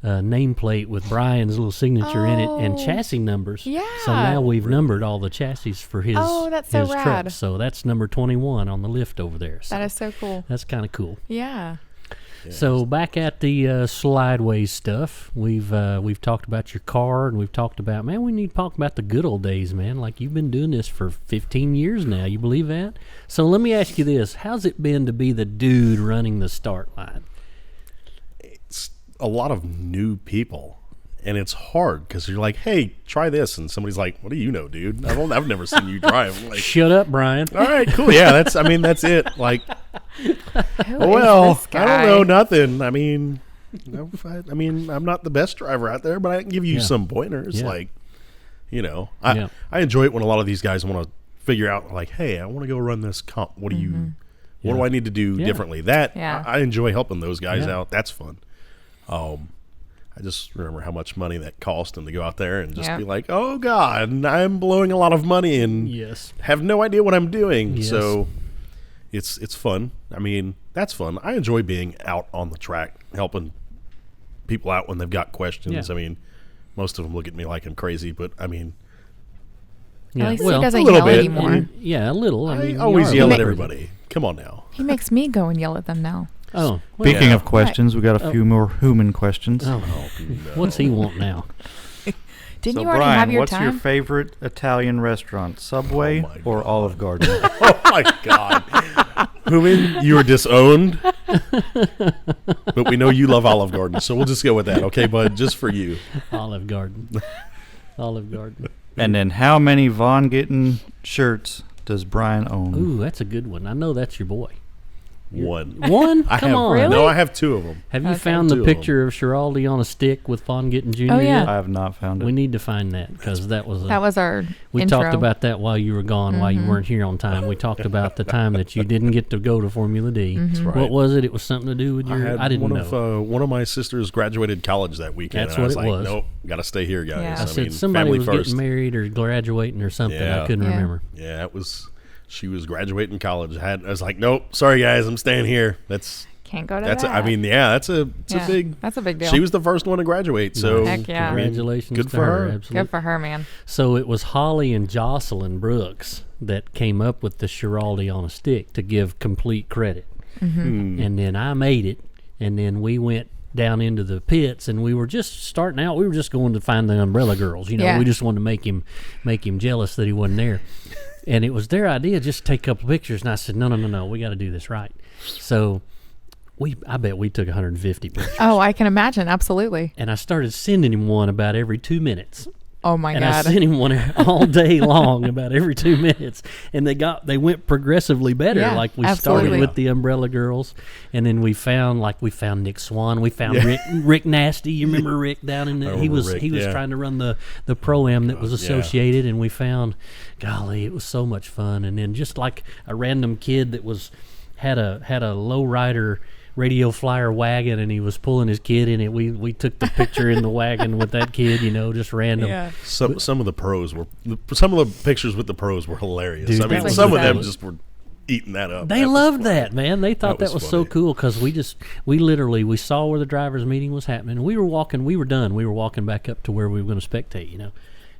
nameplate with Bryan's little signature in it and Oh. chassis numbers. Yeah. So now we've numbered all the chassis for his, Oh, that's so his rad. truck. So that's number 21 on the lift over there. So That is so cool. that's kind of cool. Yeah. So back at the Slydewayz stuff, we've talked about your car, and we've talked about, man, we need to talk about the good old days, man. Like, you've been doing this for 15 years now. You believe that? So let me ask you this: how's it been to be the dude running the start line? It's a lot of new people, and it's hard because you're like, hey, try this, and somebody's like, what do you know, dude? I've never seen you drive. I'm like, Shut up, Bryan. all right, cool. Yeah, that's it. Like, Who well, is this I don't guy? know nothing. I mean, I'm not the best driver out there, but I can give you Yeah. some pointers. Yeah. Like, Yeah. I enjoy it when a lot of these guys want to figure out, like, hey, I want to go run this comp. What do you, what do I need to do Yeah. differently? That Yeah. I enjoy helping those guys Yeah. out. That's fun. I just remember how much money that cost, and to go out there and just Yeah. be like, oh God, I'm blowing a lot of money and Yes. have no idea what I'm doing. Yes. So it's fun. I mean, that's fun. I enjoy being out on the track, helping people out when they've got questions. Yeah. I mean, most of them look at me like I'm crazy, but I mean, At least well, he doesn't a little yell bit. anymore. Yeah, a little. I mean, you always are yell a at little everybody. Come on now. He makes me go and yell at them now. Oh, well, Speaking Yeah. of questions, we got a few more human questions. oh, what's he want now? Didn't So, you already Bryan, have your what's time? your favorite Italian restaurant? Subway Oh, my or God. Olive Garden? Oh my God. Human, you are disowned. But we know you love Olive Garden, so we'll just go with that, okay, bud? Just for you. Olive Garden. Olive Garden. And then how many Von Gittin shirts does Bryan own? Ooh, that's a good one. I know that's your boy. One. One? I Come have, on. Really? No, I have two of them. Have you Okay. found Two the of picture of Schiraldi on a stick with Von Gittin Jr. Oh, yeah. yet? I have not found it. We need to find that because that was our we intro. talked about that while you were gone, while you weren't here on time. We talked about the time that you didn't get to go to Formula D. Mm-hmm. That's right. What was it? It was something to do with your. I had didn't one know. of one of my sisters graduated college that weekend. That's and I what was it like, was. nope, got to stay here, guys. Yeah. I I said mean, somebody family was first. getting married or graduating or something. Yeah. I couldn't Yeah. remember. Yeah, it was. She was graduating college. I was like, nope, sorry guys, I'm staying here. Can't go to That's. that. I mean, yeah, it's a Yeah, big. that's a big deal. She was the first one to graduate, so Heck yeah. I mean, Congratulations good to for her. her. Absolutely. Good for her, man. So it was Holly and Jocelyn Brooks that came up with the Schiraldi on a stick to give complete credit. And then I made it, and then we went down into the pits, and we were just starting out. We were just going to find the Umbrella Girls. You know, Yeah. we just wanted to make him jealous that he wasn't there. And it was their idea, just take a couple pictures. And I said, no, we got to do this right. So I bet we took 150 pictures. Oh, I can imagine. Absolutely. And I started sending him one about every 2 minutes. Oh my And I God. sent him one all day long, about every 2 minutes, and they went progressively better. Yeah, Like we absolutely. started with the Umbrella Girls, and then we found Nick Swan, we found Rick Nasty. You remember Rick down in the? He remember was Rick, he was yeah. trying to run the pro-am that was yeah. associated, and we found, golly, it was so much fun. And then just like a random kid that had a lowrider radio flyer wagon, and he was pulling his kid in it. We took the picture in the wagon with that kid, just random. Yeah. some of the pros were some of the pictures with the pros were hilarious. Dude, I mean, that was some of them fabulous. just were eating that up. They That was loved funny. that, man. They thought that was so funny. cool because we literally saw where the drivers' meeting was happening. We were done. We were walking back up to where we were going to spectate,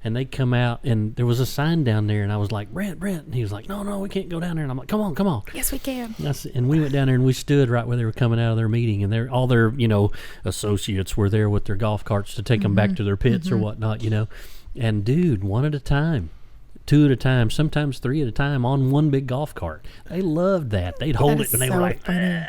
And they come out, and there was a sign down there, and I was like, Brent. And he was like, no, we can't go down there. And I'm like, come on. Yes, we can. And we went down there, and we stood right where they were coming out of their meeting, and all their, associates were there with their golf carts to take them back to their pits or whatnot, And dude, one at a time, two at a time, sometimes three at a time on one big golf cart. They loved that. They'd hold it, is and they so were like, funny.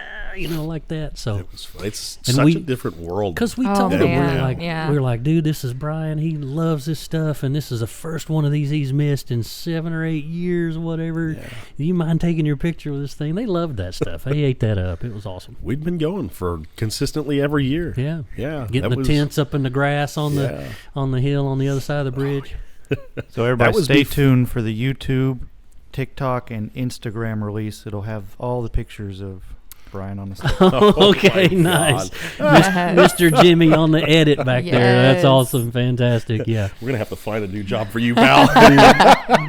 like that. So. It was fun. It's And such we- a different world. Because we Oh, told him, man. we were like, dude, this is Bryan. He loves this stuff, and this is the first one of these he's missed in 7 or 8 years, whatever. Yeah. Do you mind taking your picture with this thing? They loved that stuff. They ate that up. It was awesome. We'd been going for consistently every year. Yeah, Yeah. getting that the was- tents up in the grass on Yeah. the hill on the other side of the bridge. So everybody was stay bef- tuned for the YouTube, TikTok, and Instagram release. It'll have all the pictures of Bryan on the stick. Okay, my nice, God. Mr. Jimmy on the edit back there. That's Yes. awesome, fantastic. Yeah. We're gonna have to find a new job for you, pal.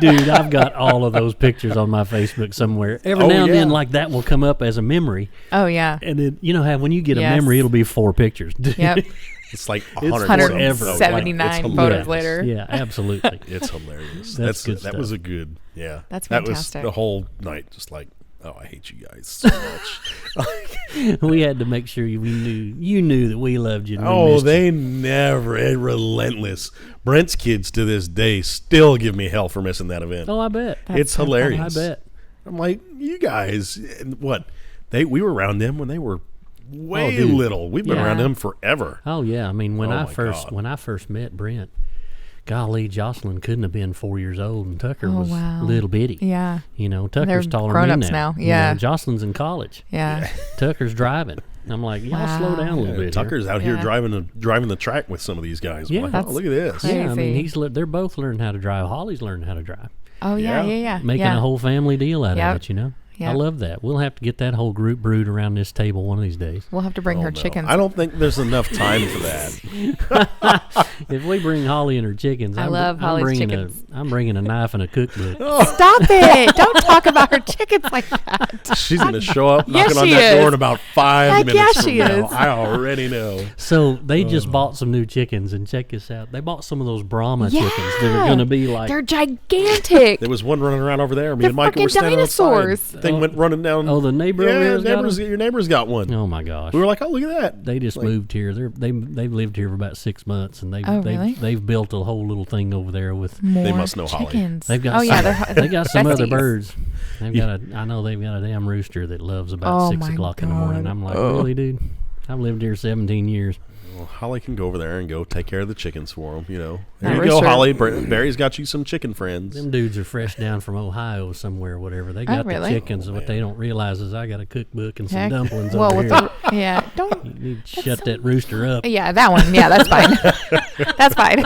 Dude, I've got all of those pictures on my Facebook somewhere. Every Oh, now and then, yeah. like that will come up as a memory. Oh yeah. And then, how when you get a Yes. memory, it'll be 4 pictures. Yep. It's like It's 179 It's photos hilarious. later. Yeah, absolutely. It's hilarious. That's good That stuff. was a good. Yeah. That's That fantastic. was the whole night. Just like, oh, I hate you guys so much. We had to make sure you knew that we loved you. And we Oh, missed you. they never relentless. Brent's kids to this day still give me hell for missing that event. Oh, I bet. It's so funny. hilarious. I bet. I'm like, you guys, and what? We were around them when they were way dude. little. We've been Yeah. around them forever. Oh yeah. I mean, when Oh, I my first God. met Brent, golly, Jocelyn couldn't have been 4 years old, and Tucker Oh, was wow. little bitty. Yeah. Tucker's They're taller than me grown-ups now. You Yeah. Jocelyn's in college. Yeah. Tucker's driving. I'm like, y'all Wow. slow down a little Yeah, bit. here. Tucker's out here Yeah. driving the track with some of these guys. I'm Yeah. like, That's oh, look at this. crazy. Yeah, I mean, they're both learning how to drive. Holly's learning how to drive. Oh yeah. Yeah. Yeah. Making yeah. a whole family deal out Yep. of it, I Yep. love that. We'll have to get that whole group brewed around this table one of these days. We'll have to bring Oh, her no. chickens. I don't think there's enough time for that. If we bring Holly and her chickens, I love Holly's chickens. I'm bringing a knife and a cookbook. Stop it! Don't talk about her for chickens like that. She's going to show up Yes, knocking on she that door is. in about 5 Heck, minutes yeah, from she now. is. I already know. So they just bought some new chickens, and check this out. They bought some of those Brahma chickens that are going to be like. They're gigantic. There was one running around over there. Me They're and Micah were freaking standing dinosaurs. outside. Thing went running down. Oh, the neighbor over Yeah, there's got 'em? your neighbor's got one. Oh my gosh! We were like, oh, look at that. They just moved here. They've lived here for about 6 months, and really? they've built a whole little thing over there with. More must know Holly. chickens. They've got oh yeah, they got some other besties. birds. They've got I know they've got a damn rooster that loves about Oh 6 my o'clock in the morning. God. I'm like, really, dude? I've lived here 17 years. Well, Holly can go over there and go take care of the chickens for him. There That you go, rooster- Holly. Barry's got you some chicken friends. Them dudes are fresh down from Ohio somewhere, or whatever. They got really? the chickens, and what they don't realize is I got a cookbook and some Heck, dumplings well, over with here. yeah, don't. You need to shut that rooster up. Yeah, that one. Yeah, that's fine. That's fine.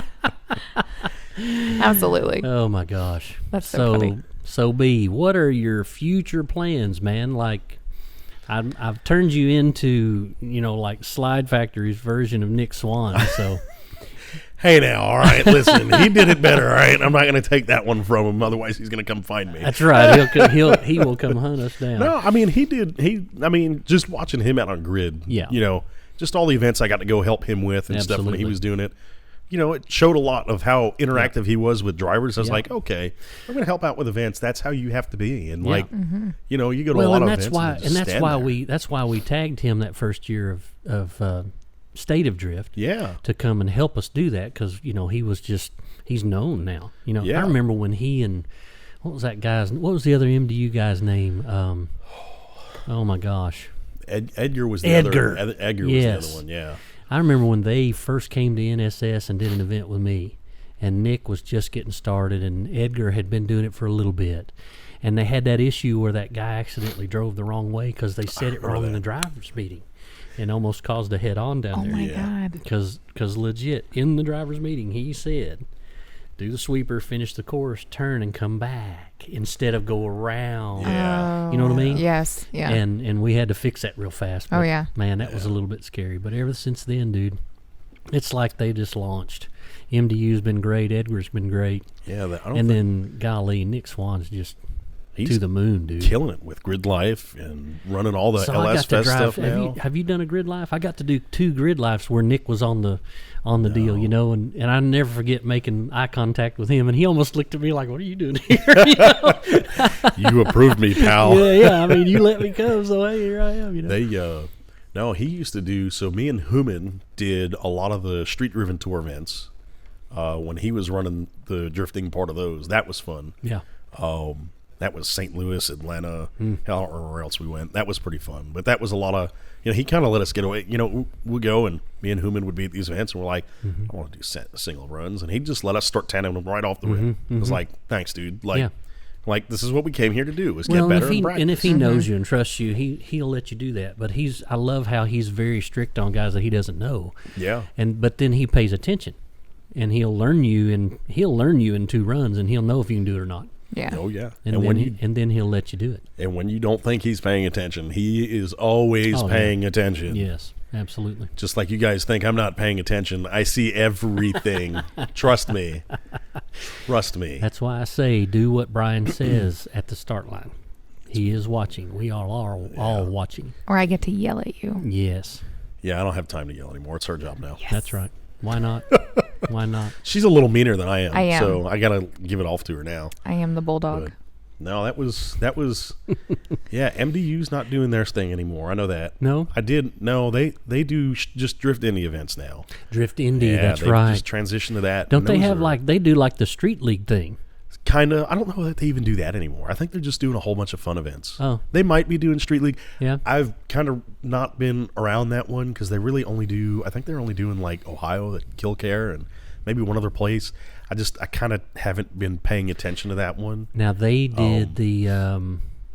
Absolutely. Oh my gosh. That's so funny. So B, what are your future plans, man? Like, I've turned you into, like Slydefactory's version of Nick Swan. So Hey now, all right, listen, he did it better, all right? I'm not going to take that one from him, otherwise he's going to come find me. that's right. He will come hunt us down. No, I mean, just watching him out on grid, Yeah. Just all the events I got to go help him with and stuff when he Absolutely. was doing it. It showed a lot of how interactive he was with drivers. I was Yeah. like, okay, I'm going to help out with events. That's how you have to be. And Yeah. you go to a Well, lot and of that's events. why, just and that's stand why there. that's why we tagged him that first year of State of Drift. Yeah. To come and help us do that because he's known now. Yeah. I remember when he and what was the other MDU guy's name? Oh my gosh, Edgar was the Edgar. other. Edgar was Yes. the other one. Yeah. I remember when they first came to NSS and did an event with me, and Nick was just getting started, and Edgar had been doing it for a little bit, and they had that issue where that guy accidentally drove the wrong way because they said it wrong in the driver's meeting, and almost caused a head-on down Oh there. my God. Because legit, in the driver's meeting, he said, do the sweeper, finish the course, turn, and come back instead of go around. Yeah. You know what I mean? Yes. Yeah. And we had to fix that real fast. Oh, but, yeah. Man, that was a little bit scary. But ever since then, dude, it's like they just launched. MDU's been great. Edgar's been great. Yeah. And then, golly, Nick Swan's just he's to the moon, dude. killing it with Grid Life and running all the So I LS got to Fest drive. stuff now. Have you done a grid life? I got to do 2 grid lives where Nick was on the deal, and I never forget making eye contact with him, and he almost looked at me like, "What are you doing here?" You approved me, pal. Yeah. I mean, you let me come, so hey, here I am. No, he used to do. So me and Human did a lot of the street driven tour events when he was running the drifting part of those. That was fun. Yeah. That was St. Louis, Atlanta, hell, I don't remember where else we went. That was pretty fun. But that was a lot of, he kind of let us get away. We'd go and me and Human would be at these events and we're like, I want to do single runs. And he'd just let us start tanning them right off the rip. It was like, thanks, dude. Like this is what we came here to do, was get better and practice. And if he knows you and trusts you, he'll let you do that. But I love how he's very strict on guys that he doesn't know. Yeah. But then he pays attention, and he'll learn you in 2 runs, and he'll know if you can do it or not. Yeah. Oh yeah. And then he'll let you do it. And when you don't think he's paying attention, he is always paying attention. Yes, absolutely. Just like you guys think I'm not paying attention. I see everything. Trust me. Trust me. That's why I say do what Bryan says at the start line. He is watching. We are all watching. Or I get to yell at you. Yes. Yeah, I don't have time to yell anymore. It's her job now. Yes. That's right. Why not? Why not? She's a little meaner than I am. I am. So I got to give it off to her now. I am the bulldog. But no, that was yeah, MDU's not doing their thing anymore. I know that. No? I did. No, they do just Drift Indie events now. Drift Indy, Yeah, that's they right. just transition to that. Don't and they those have are they do like the Street League thing? kind of, I don't know that they even do that anymore. I think they're just doing a whole bunch of fun events. Oh. They might be doing Street League. Yeah. I've kind of not been around that one because they really only do, I think they're only doing like Ohio, Killcare, and maybe one other place. I kind of haven't been paying attention to that one. Now they did the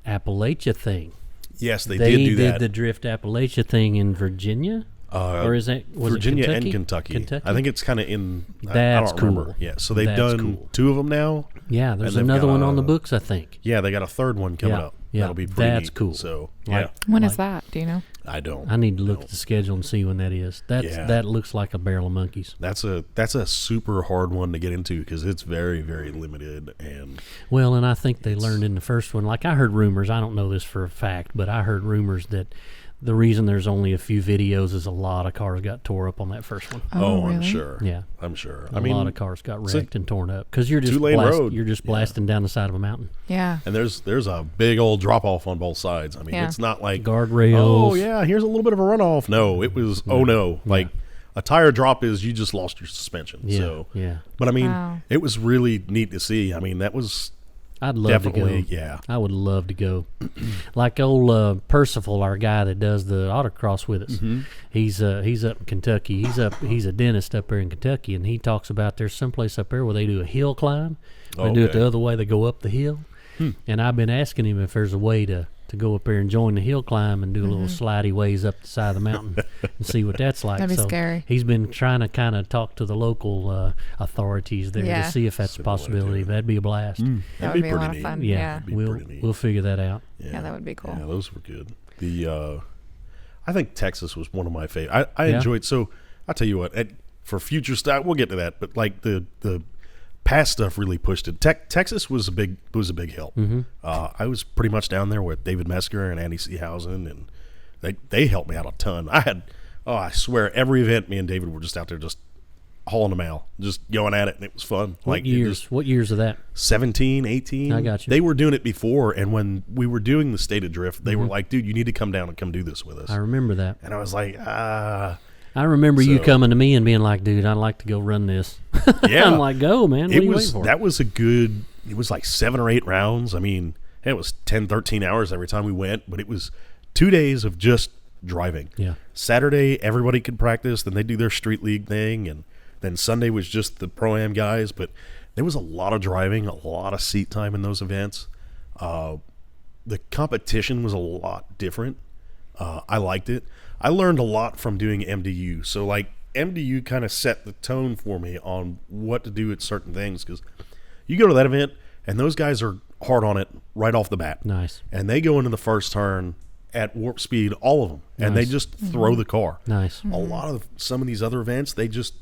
Appalachia thing. Yes, they They did do that. the Drift Appalachia thing in Virginia. Or is it Virginia it and Kentucky? I think it's kind of in. That's I don't remember. cool. Yeah, so they've done 2 of them now. Yeah, there's and they've another got one on the books, I think. Yeah, they got a 3rd one coming up. Yeah, That'll be pretty that's neat. cool. So Like- When is that? Do you know? I don't. I need to look at the schedule and see when that is. That looks like a barrel of monkeys. That's a super hard one to get into because it's very, very limited. And Well, and I think they learned in the first one. Like I heard rumors. I don't know this for a fact, but I heard rumors that the reason there's only a few videos is a lot of cars got tore up on that first one. Oh, I'm really? sure. Yeah. I'm sure. A lot of cars got wrecked and torn up because you're just two-lane road. You're just blasting down the side of a mountain. Yeah. And there's a big old drop off on both sides. I mean, Yeah. it's not like Guardrails. Oh yeah, here's a little bit of a runoff. No, it was oh no. Like a tire drop is you just lost your suspension. Yeah, So yeah. But I mean, Wow. it was really neat to see. I mean, that was I'd love to definitely go. yeah. I would love to go. Like old Percival, our guy that does the autocross with us. Mm-hmm. He's up in Kentucky. He's a dentist up there in Kentucky, and he talks about there's someplace up there where they do a hill climb. They do it Okay. the other way. They go up the hill. And I've been asking him if there's a way to go up there and join the hill climb and do a little Slydewayz up the side of the mountain and see what that's like. That'd be scary. He's been trying to kind of talk to the local authorities there Yeah. to see if that's a possibility. That'd be a blast. That That'd would be be a lot pretty of fun. neat. Yeah. That'd be we'll pretty neat. we'll figure that out. Yeah, that would be cool. Yeah, those were good. The I think Texas was one of my favorite. I Yeah. enjoyed. So I'll tell you what. For future stuff, we'll get to that. But like the past stuff really pushed it. Texas was a big help. Mm-hmm. I was pretty much down there with David Mesker and Andy Seehausen, and they helped me out a ton. I swear every event me and David were just out there just hauling them out, just going at it, and it was fun. What years of that? 17, 18. I got you. They were doing it before, and when we were doing the State of Drift, they were like, dude, you need to come down and come do this with us. I remember that. And I was like, I remember you So- coming to me and being like, dude, I'd like to go run this. yeah. I'm like, go, man. What are you waiting for? That was it was like 7 or 8 rounds. I mean, it was 10, 13 hours every time we went, but it was 2 days of just driving. Yeah. Saturday, everybody could practice, then they do their street league thing, and then Sunday was just the Pro-Am guys, but there was a lot of driving, a lot of seat time in those events. The competition was a lot different. I liked it. I learned a lot from doing MDU. So, like, MDU kind of set the tone for me on what to do at certain things, because you go to that event, and those guys are hard on it right off the bat. Nice. And they go into the first turn at warp speed, all of them, and they Nice. just throw the car. Nice. A lot of some of these other events,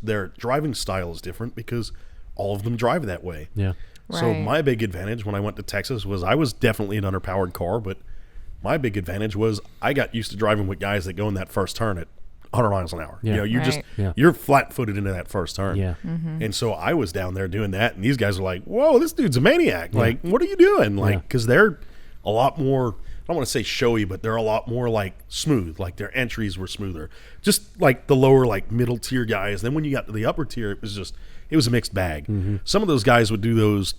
their driving style is different because all of them drive that way. Yeah. So Right. my big advantage when I went to Texas was I was definitely an underpowered car, but my big advantage was I got used to driving with guys that go in that first turn at 100 miles an hour. Yeah. You know, you're just Right. Yeah. you're flat-footed into that first turn. Yeah. And so I was down there doing that, and these guys were like, "Whoa, this dude's a maniac! Like, what are you doing?" Like, because they're a lot more. I don't want to say showy, but they're a lot more like smooth. Like their entries were smoother. Just like the lower, like middle tier guys. Then when you got to the upper tier, it was a mixed bag. Some of those guys would do those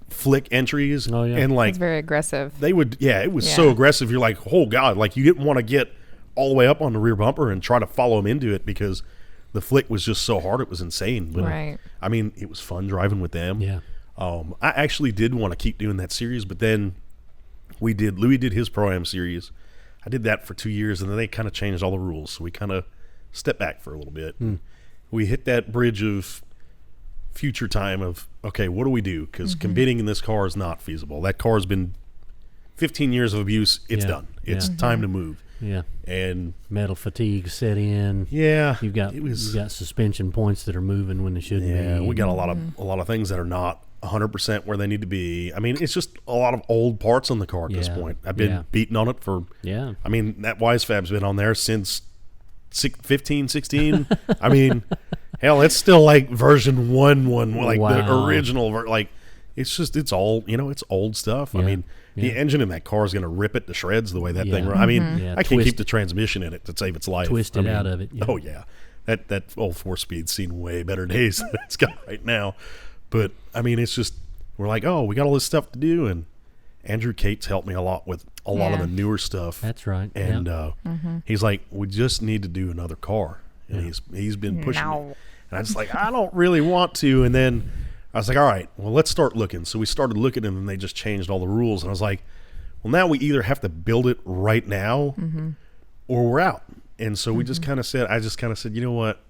flick entries, Oh, yeah. and like It's very aggressive. they would, it was so Yeah. aggressive. You're like, oh God, like you didn't want to get all the way up on the rear bumper and try to follow them into it because the flick was just so hard. It was insane. But Right. I mean, it was fun driving with them. Yeah. I actually did want to keep doing that series, but then Louis did his Pro-Am series. I did that for 2 years, and then they kind of changed all the rules. So we kind of stepped back for a little bit. We hit that bridge of future time of, okay, what do we do? Because competing in this car is not feasible. That car's been 15 years of abuse. It's Yeah. done. It's Yeah. time to move. Yeah. And Metal fatigue set in. yeah, You've got suspension points that are moving when they shouldn't be. we got a lot of things that are not 100% where they need to be. I mean, it's just a lot of old parts on the car at this Yeah. point. I've been beating on it for Yeah. I mean, that Wisefab's been on there since 15, 16. I mean, hell, it's still like version 1, like the Wow. original. Like, it's all, it's old stuff. I Yeah. mean, the engine in that car is going to rip it to shreds the way that thing Yeah. runs. I mean, Yeah, I can't twist- keep the transmission in it to save its life. Twist I it mean, out of it, yeah. Oh, yeah. That old 4-speed's seen way better days than it's got right now. But, I mean, it's just, we're like, oh, we got all this stuff to do. And Andrew Cates helped me a lot with a lot of Yeah. the newer stuff. That's right. And Yep. he's like, we just need to do another car. And he's been pushing me. No. And I was like, I don't really want to. And then I was like, all right, well, let's start looking. So we started looking, and then they just changed all the rules. And I was like, well, now we either have to build it right now or we're out. And so we just kind of said, you know what?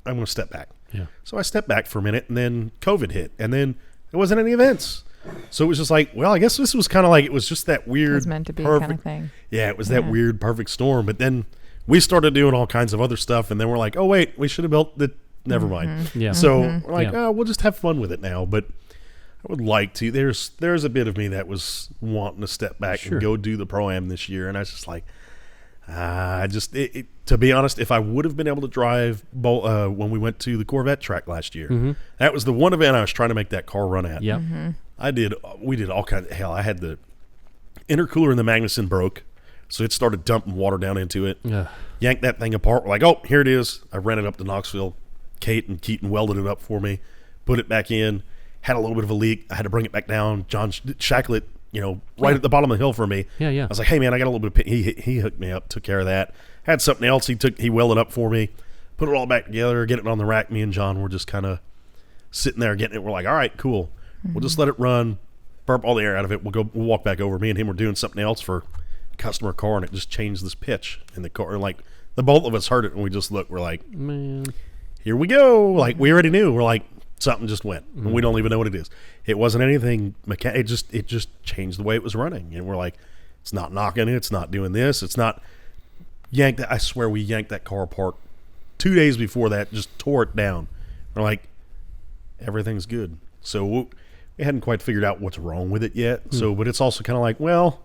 I'm going to step back. Yeah. So I stepped back for a minute, and then COVID hit, and then there wasn't any events. So it was just like, well, I guess this was kind of like, it was just that weird. It was meant to be perfect, kind of thing. Yeah, it was that weird perfect storm. But then we started doing all kinds of other stuff, and then we're like, oh, wait, we should have built the, never mind. Yeah. So we're like, oh, we'll just have fun with it now. But I would like to. There's a bit of me that was wanting to step back and go do the Pro-Am this year. And I was just like, to be honest, if I would have been able to drive when we went to the Corvette track last year, that was the one event I was trying to make that car run at. Yeah. We did all kinds of hell. I had the intercooler in the Magnuson broke, so it started dumping water down into it. Yanked that thing apart. We're like, oh, here it is. I ran it up to Knoxville. Kate and Keaton welded it up for me, put it back in. Had a little bit of a leak. I had to bring it back down. John Shacklet, right at the bottom of the hill for me. Yeah. I was like, hey man, I got a little bit of he hooked me up, took care of that. Had something else he welded up for me, put it all back together, get it on the rack. Me and John were just kind of sitting there getting it. We're like, all right, cool. We'll just let it run, burp all the air out of it. We'll walk back over. Me and him were doing something else for a customer car, and it just changed this pitch in the car. Like the both of us heard it, and we just looked. We're like, man, here we go. Like we already knew. We're like, something just went, and we don't even know what it is. It wasn't anything it just changed the way it was running, and we're like, it's not knocking it, it's not doing this, it's not yanked. I swear we yanked that car apart 2 days before that, just tore it down. We're like, everything's good. So we hadn't quite figured out what's wrong with it yet. So, but it's also kind of like, well,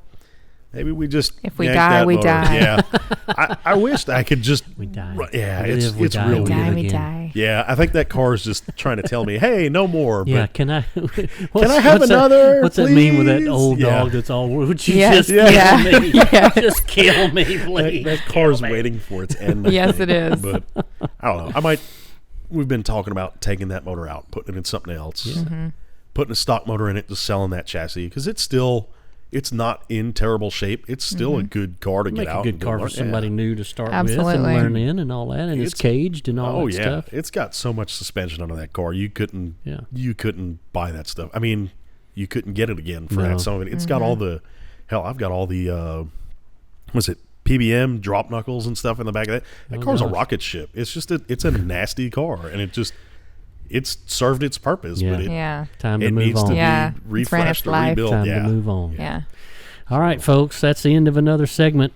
maybe we just if we die, we motor. die. Yeah, I wished I could just. We die. Yeah, it's real weird. We die. Yeah, I think that car is just trying to tell me, hey, no more. Yeah, but can I? Can I have another? What's that mean with that old dog that's all? Would you just kill me? Just kill me, please. That car's waiting for its end. Yes, it is. But I don't know. We've been talking about taking that motor out, putting it in something else, putting a stock motor in it, just selling that chassis because it's not in terrible shape. It's still a good car to get out. Make a good car for somebody new to start Absolutely. with and learn in and all that. And it's caged and all that stuff. It's got so much suspension under that car. You couldn't buy that stuff. I mean, you couldn't get it again for that. Some of it. It's got all the I've got all the PBM drop knuckles and stuff in the back of that. That car's a rocket ship. It's just it's a nasty car, and it's served its purpose, but time to it move needs on. to be refreshed or rebuilt. Time to move on. All right, folks, that's the end of another segment.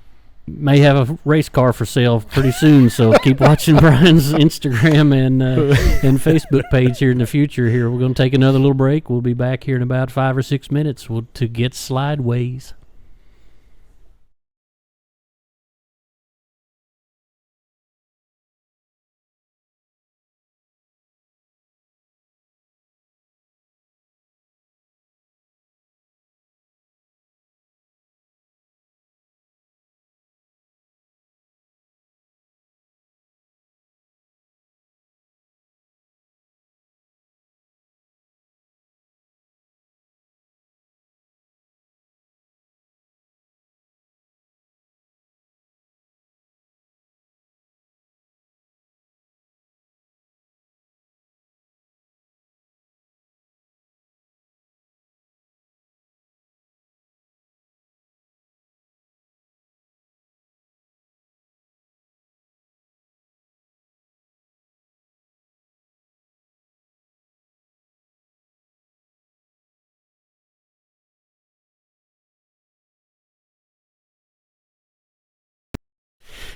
May have a race car for sale pretty soon, so keep watching Bryan's Instagram and Facebook page here in the future. Here, we're going to take another little break. We'll be back here in about 5 or 6 minutes to get Slydewayz.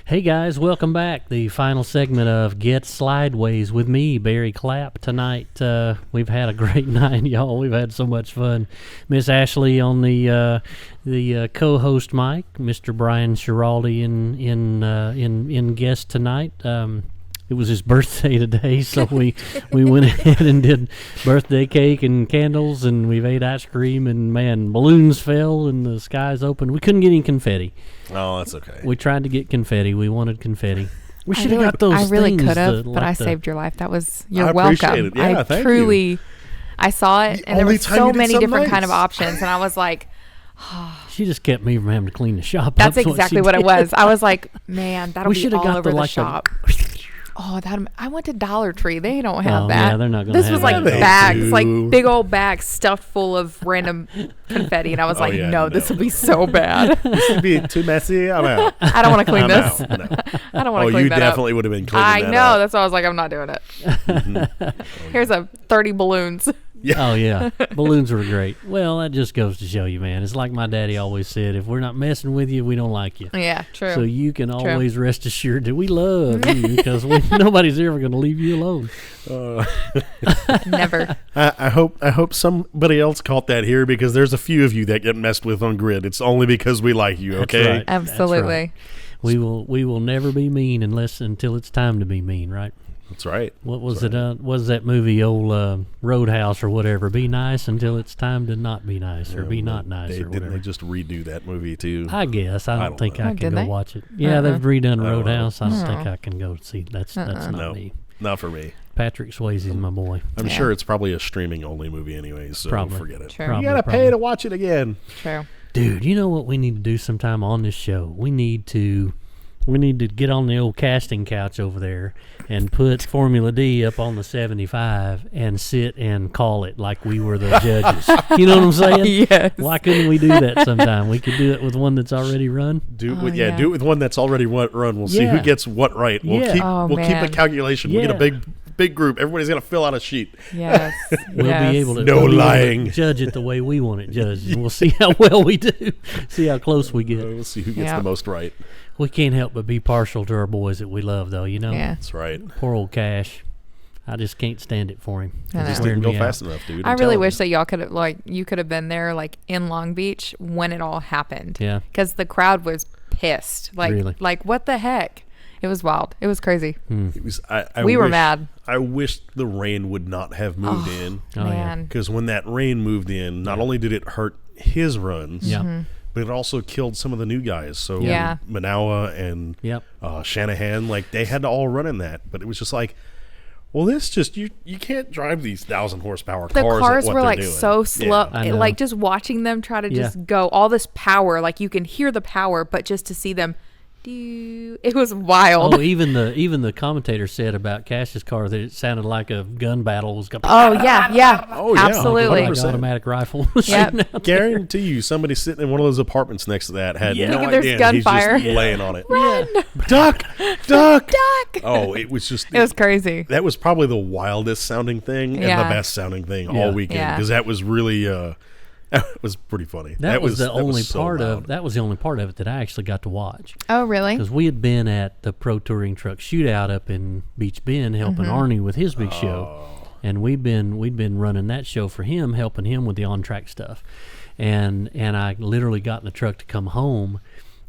Hey guys, welcome back. The final segment of Get Slydewayz with me, Barry Clapp. Tonight, we've had a great night, y'all. We've had so much fun. Miss Ashley on the co-host mic, Mr. Bryan Schiraldi in guest tonight. It was his birthday today, so we went ahead and did birthday cake and candles, and we've ate ice cream, and man, balloons fell and the skies opened. We couldn't get any confetti. Oh, that's okay. We tried to get confetti. We wanted confetti. We should have got those I really things could have, but I saved your life. That was, you're I welcome. appreciate it. Yeah, thank you. I saw it, and there were so many different kind of options, and I was like, she just kept me from having to clean the shop that's up. exactly what it was. I was like, man, that'll be all over the shop. Oh, I went to Dollar Tree. They don't have Oh, that. yeah, they're not gonna This have was like that. bags, They like do. big old bags stuffed full of random confetti, and I was like, yeah, no, this no. will be so bad. This would be too messy. I'm out. I don't want to clean I'm this. out. No. I don't want Oh, to clean you that definitely up. would have been cleaning I that know. up. That's why I was like, I'm not doing it. Here's a 30 balloons. Oh yeah, balloons were great. Well, that just goes to show you, man. It's like my daddy always said: if we're not messing with you, we don't like you. Yeah, true. So you can always rest assured that we love you because nobody's ever going to leave you alone. Never. I hope somebody else caught that here because there's a few of you that get messed with on grid. It's only because we like you, okay? That's right. Absolutely. That's right. We will never be mean until it's time to be mean, right? That's right. What was it? Was that movie, old Roadhouse or whatever? Be nice until it's time to not be nice, or be not nice, or Didn't whatever. they just redo that movie too? I guess I don't think know. I Oh, can did go they? watch it. Yeah, they've redone Roadhouse. I don't know. think I can go see. That's not No, me. not for me. Patrick Swayze's my boy. I'm Yeah. sure it's probably a streaming only movie anyways, so Probably. forget it. True. Probably, You gotta probably. pay to watch it again. True. Dude, you know what we need to do sometime on this show? We need to get on the old casting couch over there and put Formula D up on the 75 and sit and call it like we were the judges. You know what I'm saying? Yes. Why couldn't we do that sometime? We could do it with one that's already run. Do it Oh, with, yeah. do it with one that's already run. We'll see Yeah. who gets what right. We'll Yeah. keep Oh, we'll keep man. the calculation. We'll get a Yeah. big group. Everybody's gonna fill out a sheet. Yes. We'll yes. be able to No we'll be able to lying. judge it the way we want it judged. And we'll see how well we do. See how close we get. We'll see who gets Yeah. the most right. We can't help but be partial to our boys that we love, though. You know. Yeah. That's right. Poor old Cash. I just can't stand it for him. I It's Just know. wearing didn't go me out. fast enough, dude. I I'm really telling wish you. that y'all could have, you could have been there, in Long Beach when it all happened. Yeah. Because the crowd was pissed. Really? What the heck? It was wild. It was crazy. It was. We were wish- mad. I wish the rain would not have moved in. Oh, yeah. Man. Because when that rain moved in, not only did it hurt his runs, Yeah. but it also killed some of the new guys. So Yeah. Manawa and Yep. Shanahan, they had to all run in that. But it was just like, well, this just you can't drive these 1,000 horsepower The cars. cars at what were they're doing. so slow. I know. Just watching them try to Yeah. just go, all this power, you can hear the power, but just to see them it was wild. Oh, even the commentator said about Cash's car that it sounded like a gun battle was going. Oh, yeah. Oh, yeah. Absolutely. Like 100%. automatic rifle. was Yep. shooting out. Guarantee you, somebody sitting in one of those apartments next to that had Yeah. no Look at idea. there's He's gunfire. just laying on it. Run. Duck, duck. Duck. Oh, it was just. It was crazy. That was probably the wildest sounding thing and the Yeah. best sounding thing Yeah. all weekend Yeah. because that was really that was pretty funny. That was the only so part loud. of that was the only part of it that I actually got to watch Oh, really? because we had been at the Pro Touring Truck Shootout up in Beach Bend helping Arnie with his big show, and we'd been running that show for him, helping him with the on track stuff, and I literally got in the truck to come home,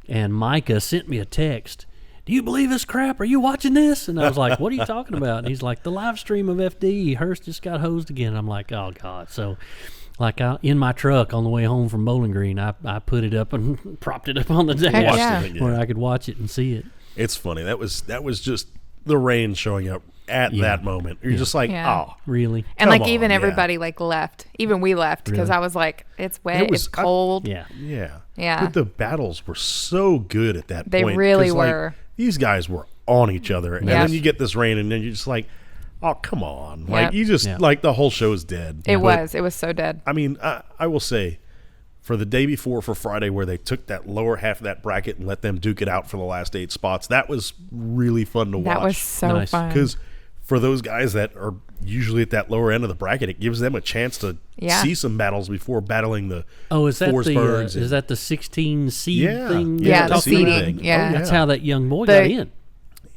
and Micah sent me a text. Do you believe this crap? Are you watching this? And I was like, what are you talking about? And he's like, the live stream of FD. Hurst just got hosed again. And I'm like, oh, God. So, in my truck on the way home from Bowling Green, I put it up and propped it up on the dash Heck yeah. Watched it, where I could watch it and see it. It's funny. That was just the rain showing up at Yeah. that moment. You're just like, Yeah. oh. Really? And Come even on, yeah. everybody left. Even we left because Really? I was like, it's wet, It was- it's cold. Yeah. Yeah. Yeah. But the battles were so good at that They point. really 'cause, like, were. these guys were on each other. And Yes. then you get this rain, and then you're just like, oh, come on. Yep. Like, you just, Yeah. like, the whole show's dead. It But, was so dead. I mean, I will say, for the day before, for Friday, where they took that lower half of that bracket and let them duke it out for the last 8 spots, that was really fun to watch. That was so Nice. fun. Because for those guys that are usually at that lower end of the bracket, it gives them a chance to Yeah. see some battles before battling the Oh, is that Forsbergs the and- is that the 16 seed Yeah. thing? Yeah, Yeah, you're the talking about? seeding. Yeah. That's how that young boy The- got in.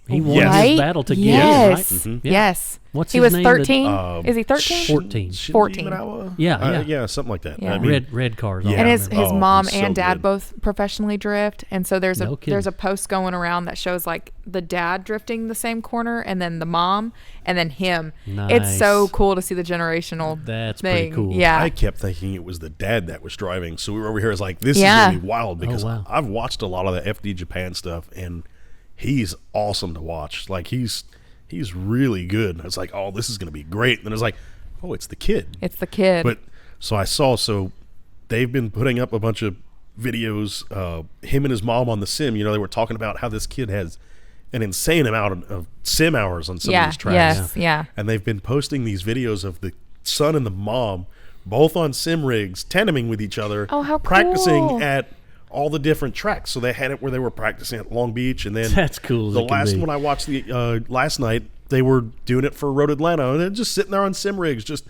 He won Yes. his battle to get yes. in, right? Mhm. Yeah. Yes. What's he his was name? 13. Is he 13? 14. 14. Yeah. yeah, something like that. Yeah. I mean, Red cars. Yeah. all And I his remember. mom he's so and dad good. both professionally drift, and so there's No kidding. there's a post going around that shows the dad drifting the same corner, and then the mom, and then him. It's so Nice. cool to see the generational That's pretty thing. cool. Yeah, I kept thinking it was the dad that was driving, so we were over here as like, this Yeah. is gonna be wild because wow. I've watched a lot of the FD Japan stuff, and he's awesome to watch. Like he's really good. And it's like, oh, this is gonna be great. And then it's like, oh, it's the kid. it's the kid. But so they've been putting up a bunch of videos, him and his mom on the sim. You know, they were talking about how this kid has an insane amount of sim hours on some of these tracks. Yes, yeah. And they've been posting these videos of the son and the mom both on sim rigs, tandeming with each other, how practicing cool. at all the different tracks. So they had it where they were practicing at Long Beach, and then That's cool as the it can last be. one I watched last night, they were doing it for Road Atlanta, and they're just sitting there on sim rigs, just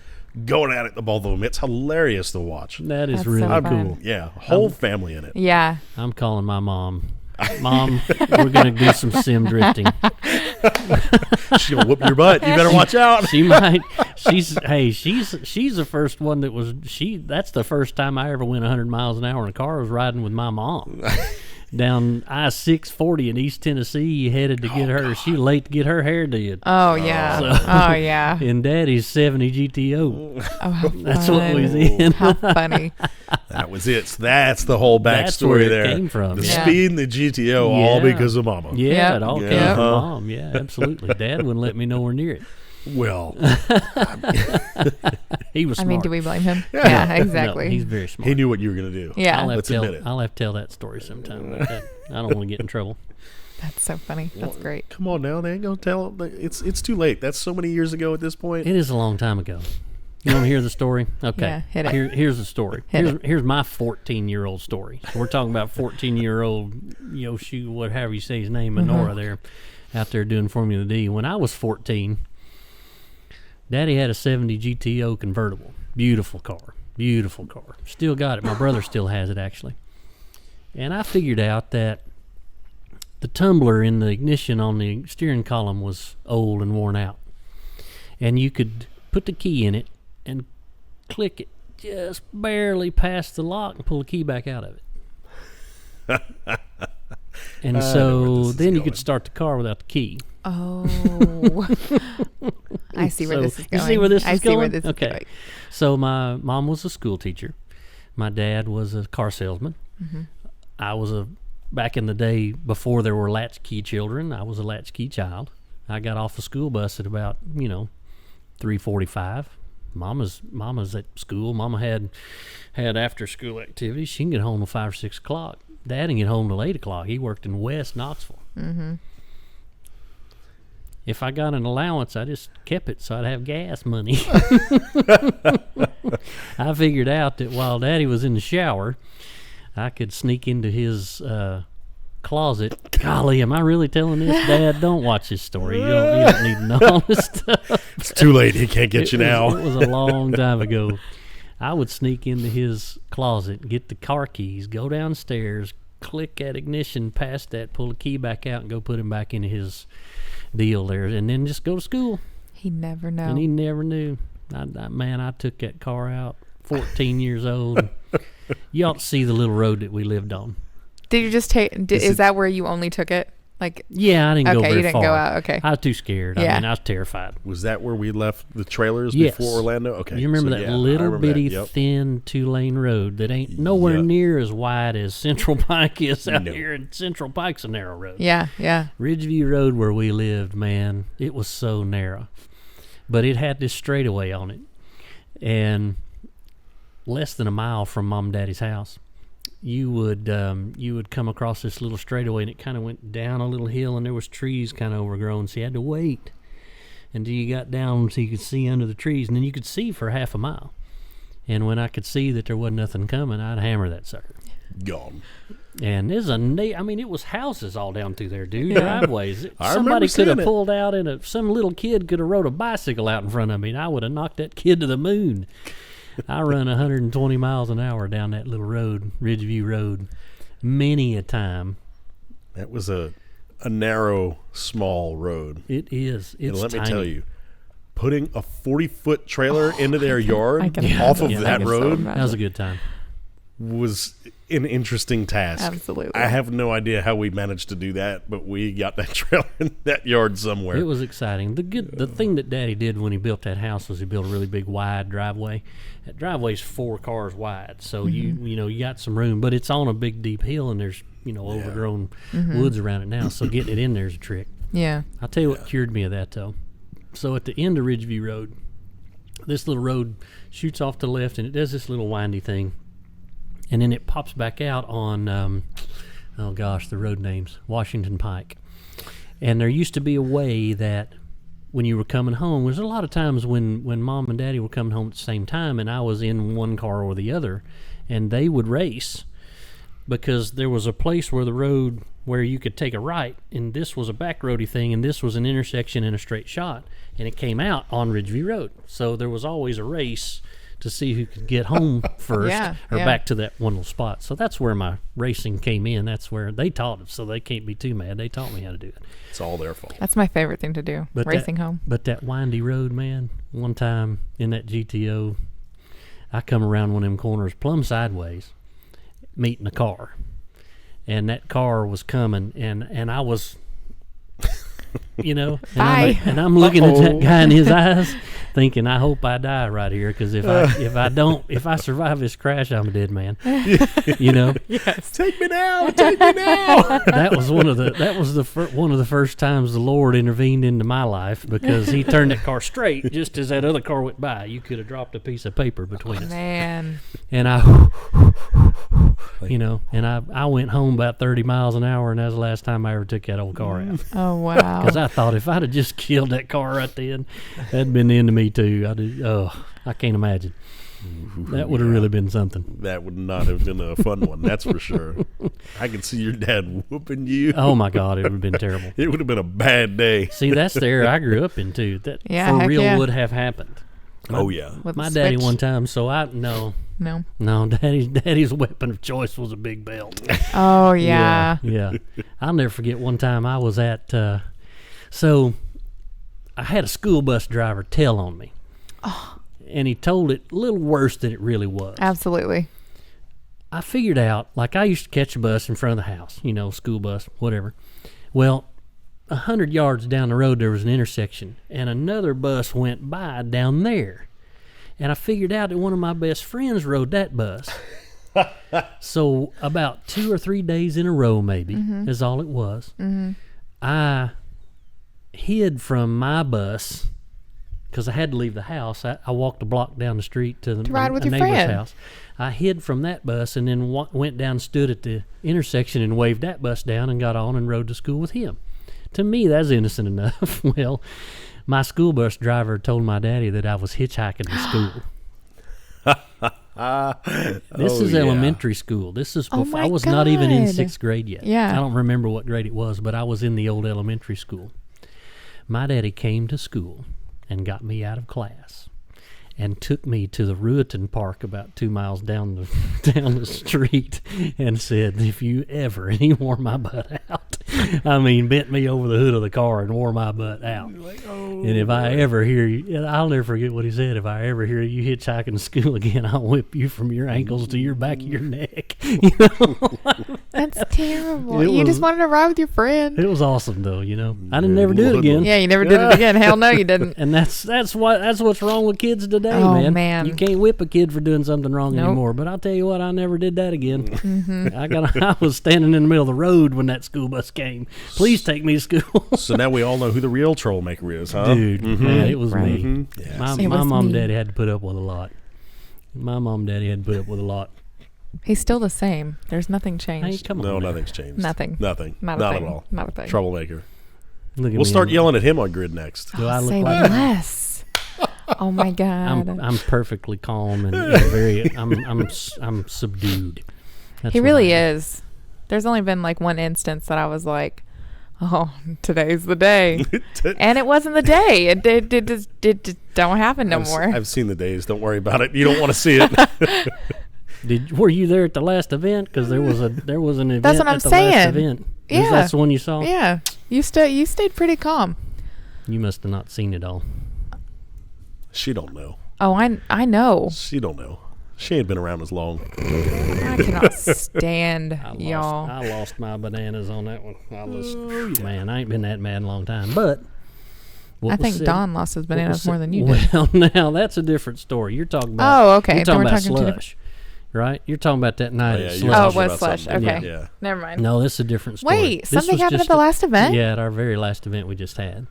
going at it, the both of them. It's hilarious to watch. That is That's really so cool. fun. Yeah, whole family in it. Yeah. I'm calling my mom. Mom, we're going to do some sim drifting. She'll whoop your butt. You better watch out. She might. She's the first one that was. That's the first time I ever went 100 miles an hour in a car. I was riding with my mom down I-640 in East Tennessee, headed to get her. She was late to get her hair did. Oh, yeah. So- Oh, yeah. In Daddy's 70 GTO. Oh, how That's what we was fun. in. How funny. That was it. So that's the whole That's where backstory it there. came from, The yeah. speed and the GTO, all Yeah. because of Mama. Yeah, Yep. it all Yeah. came from Uh-huh. Mom. Yeah, absolutely. Dad wouldn't let me nowhere near it. Well, He was I smart. mean, do we blame him? Yeah, No, exactly. he's very smart. he knew what you were going to do. Yeah. I'll have, Let's to admit it. tell, I'll have to tell that story sometime about that. I don't want to get in trouble. That's so funny. That's great. Come on now, they ain't going to tell. It's too late. That's so many years ago at this point. It is a long time ago. You want to hear the story? Okay. Yeah, hit it. Here's the story. Hit Here's my 14-year-old story. So we're talking about 14-year-old Yoshi, whatever you say his name, Minora there, out there doing Formula D. When I was 14, Daddy had a 70 GTO convertible. Beautiful car. Beautiful car. Still got it. My brother still has it, actually. And I figured out that the tumbler in the ignition on the steering column was old and worn out. And you could put the key in it and click it just barely past the lock and pull the key back out of it. And I know where so this is then you going. could start the car without the key. Oh. I see where So, this is you going. see where this I is see where going? this Okay. is going. So my mom was a school teacher. My dad was a car salesman. Mm-hmm. I was back in the day before there were latchkey children, I was a latchkey child. I got off the school bus at about, 3:45. Mama's at school. Mama had after school activities. She can get home at 5 or 6 o'clock. Dad didn't get home till 8 o'clock. He worked in West Knoxville. Mm-hmm. If I got an allowance, I just kept it so I'd have gas money. I figured out that while Daddy was in the shower, I could sneak into his closet. Golly, am I really telling this, Dad? Don't watch this story. You don't need to know all this stuff. It's too late. He can't get you now. It was a long time ago. I would sneak into his closet, get the car keys, go downstairs, click that ignition past that, pull the key back out, and go put him back into his deal there, and then just go to school. He never know. And he never knew. I took that car out, 14 years old. You ought to see the little road that we lived on. Did you just take? Is that where you only took it? Like, Yeah, I didn't go okay, very you didn't far. go out. Okay. I was too scared. Yeah. I was terrified. Was that where we left the trailers Yes. before Orlando? Okay. You remember so that yeah, I little remember that. bitty Yep. thin 2-lane road that ain't nowhere Yep. near as wide as Central Pike is out No. here, and Central Pike's a narrow road. Yeah. Yeah. Ridgeview Road where we lived, man, it was so narrow. But it had this straightaway on it. And less than a mile from Mom and Daddy's house, you would come across this little straightaway, and it kind of went down a little hill, and there was trees kind of overgrown, so you had to wait until you got down so you could see under the trees, and then you could see for half a mile. And when I could see that there wasn't nothing coming, I'd hammer that sucker. Gone. And there's it was houses all down through there, dude. Driveways. I Somebody remember could have seeing it. pulled out some little kid could have rode a bicycle out in front of me, and I would have knocked that kid to the moon. I run 120 miles an hour down that little road, Ridgeview Road, many a time. That was a narrow, small road. It is. It's And let me tiny. tell you, putting a 40-foot trailer into their yard I can off of imagine. that I can so road That was a good time. was an interesting task. Absolutely. I have no idea how we managed to do that, but we got that trailer in that yard somewhere. It was exciting. The thing that Daddy did when he built that house was he built a really big wide driveway. That driveway's 4 cars wide, so you got some room, but it's on a big deep hill, and there's overgrown woods around it now. So getting it in there's a trick. Yeah. I'll tell you what cured me of that though. So at the end of Ridgeview Road, this little road shoots off to the left, and it does this little windy thing, and then it pops back out on the road names, Washington Pike. And there used to be a way that when you were coming home, there's a lot of times when Mom and Daddy were coming home at the same time, and I was in one car or the other, and they would race because there was a place where the road where you could take a right, and this was a back roady thing, and this was an intersection and a straight shot, and it came out on Ridgeview Road. So there was always a race to see who could get home first back to that one little spot. So that's where my racing came in. That's where they taught it, so they can't be too mad. They taught me how to do it. It's all their fault. That's my favorite thing to do, racing home. But that windy road, man, one time in that GTO, I come around one of them corners plumb sideways, meeting a car. And that car was coming, and I was... and I'm looking at that guy in his eyes, thinking, I hope I die right here, because if I survive this crash, I'm a dead man. Yes. Take me now, take me now. That was one of the first times the Lord intervened into my life, because He turned that car straight just as that other car went by. You could have dropped a piece of paper between us. Man. And I went home about 30 miles an hour, and that was the last time I ever took that old car out. Oh, wow. Because I thought if I'd have just killed that car right then, that'd been the end of me too. I can't imagine. That would have really been something. That would not have been a fun one, that's for sure. I could see your dad whooping you. Oh my God, it would have been terrible. It would have been a bad day. See, that's the era I grew up in too. That for real would have happened. Oh yeah. With my the daddy switch. one time, No, Daddy's weapon of choice was a big belt. Oh, yeah. Yeah. I'll never forget one time I was at, so I had a school bus driver tell on me. Oh. And he told it a little worse than it really was. Absolutely. I figured out, like I used to catch a bus in front of the house, school bus, whatever. Well, 100 yards down the road there was an intersection, and another bus went by down there. And I figured out that one of my best friends rode that bus. So about 2 or 3 days in a row, maybe, is all it was. Mm-hmm. I hid from my bus because I had to leave the house. I walked a block down the street to ride with a your neighbor's friend. house. I hid from that bus and then went down and stood at the intersection and waved that bus down and got on and rode to school with him. To me, that's innocent enough. Well, my school bus driver told my daddy that I was hitchhiking to school. This is elementary school. This is before I was not even in 6th grade yet. Yeah. I don't remember what grade it was, but I was in the old elementary school. My daddy came to school and got me out of class and took me to the Rueton Park about 2 miles down the street and said, if you ever, and he wore my butt out. I mean, bent me over the hood of the car and wore my butt out. Like, oh, and if I ever hear you, I'll never forget what he said, if I ever hear you hitchhiking to school again, I'll whip you from your ankles to your back of your neck. That's terrible. You just wanted to ride with your friend. It was awesome, though, I didn't never do it again. Yeah, you never did it again. Hell no, you didn't. And that's what's wrong with kids today, man. You can't whip a kid for doing something wrong anymore. But I'll tell you what, I never did that again. Mm-hmm. I was standing in the middle of the road when that school bus came. Please take me to school. So now we all know who the real troll maker is, huh? Dude, man, it was me. Mm-hmm. Yes. My mom and daddy had to put up with a lot. He's still the same. There's nothing changed. Hey, come on. No, man. nothing's changed. Nothing. Not At all. Not a thing. Troublemaker. Look at We'll me start yelling at him on grid next. Do I look Say like less. Oh my God. I'm perfectly calm and very. I'm subdued. That's He what really I am. is. There's only been like one instance that I was like, oh, today's the day. And it wasn't the day. It just don't happen no more. I've seen the days. Don't worry about it. You don't want to see it. Were you there at the last event? Because there was an event. That's what I'm at the saying. Last event. Yeah. That's the one you saw. Yeah. You stayed pretty calm. You must have not seen it all. She don't know. Oh, I know. She don't know. She ain't been around as long. I cannot stand y'all. I lost my bananas on that one. Man, I ain't been that mad in a long time. But I think Don lost his bananas more than you did. Well, now that's a different story. You're talking about. Oh, okay. You're Then talking we're about talking two slush, right? You're talking about that night at yeah, slush. Oh, it talking was about slush. something. Okay. Yeah. Never mind. No, this is a different story. Wait, This something was happened at just the last event? Yeah, at our very last event we just had.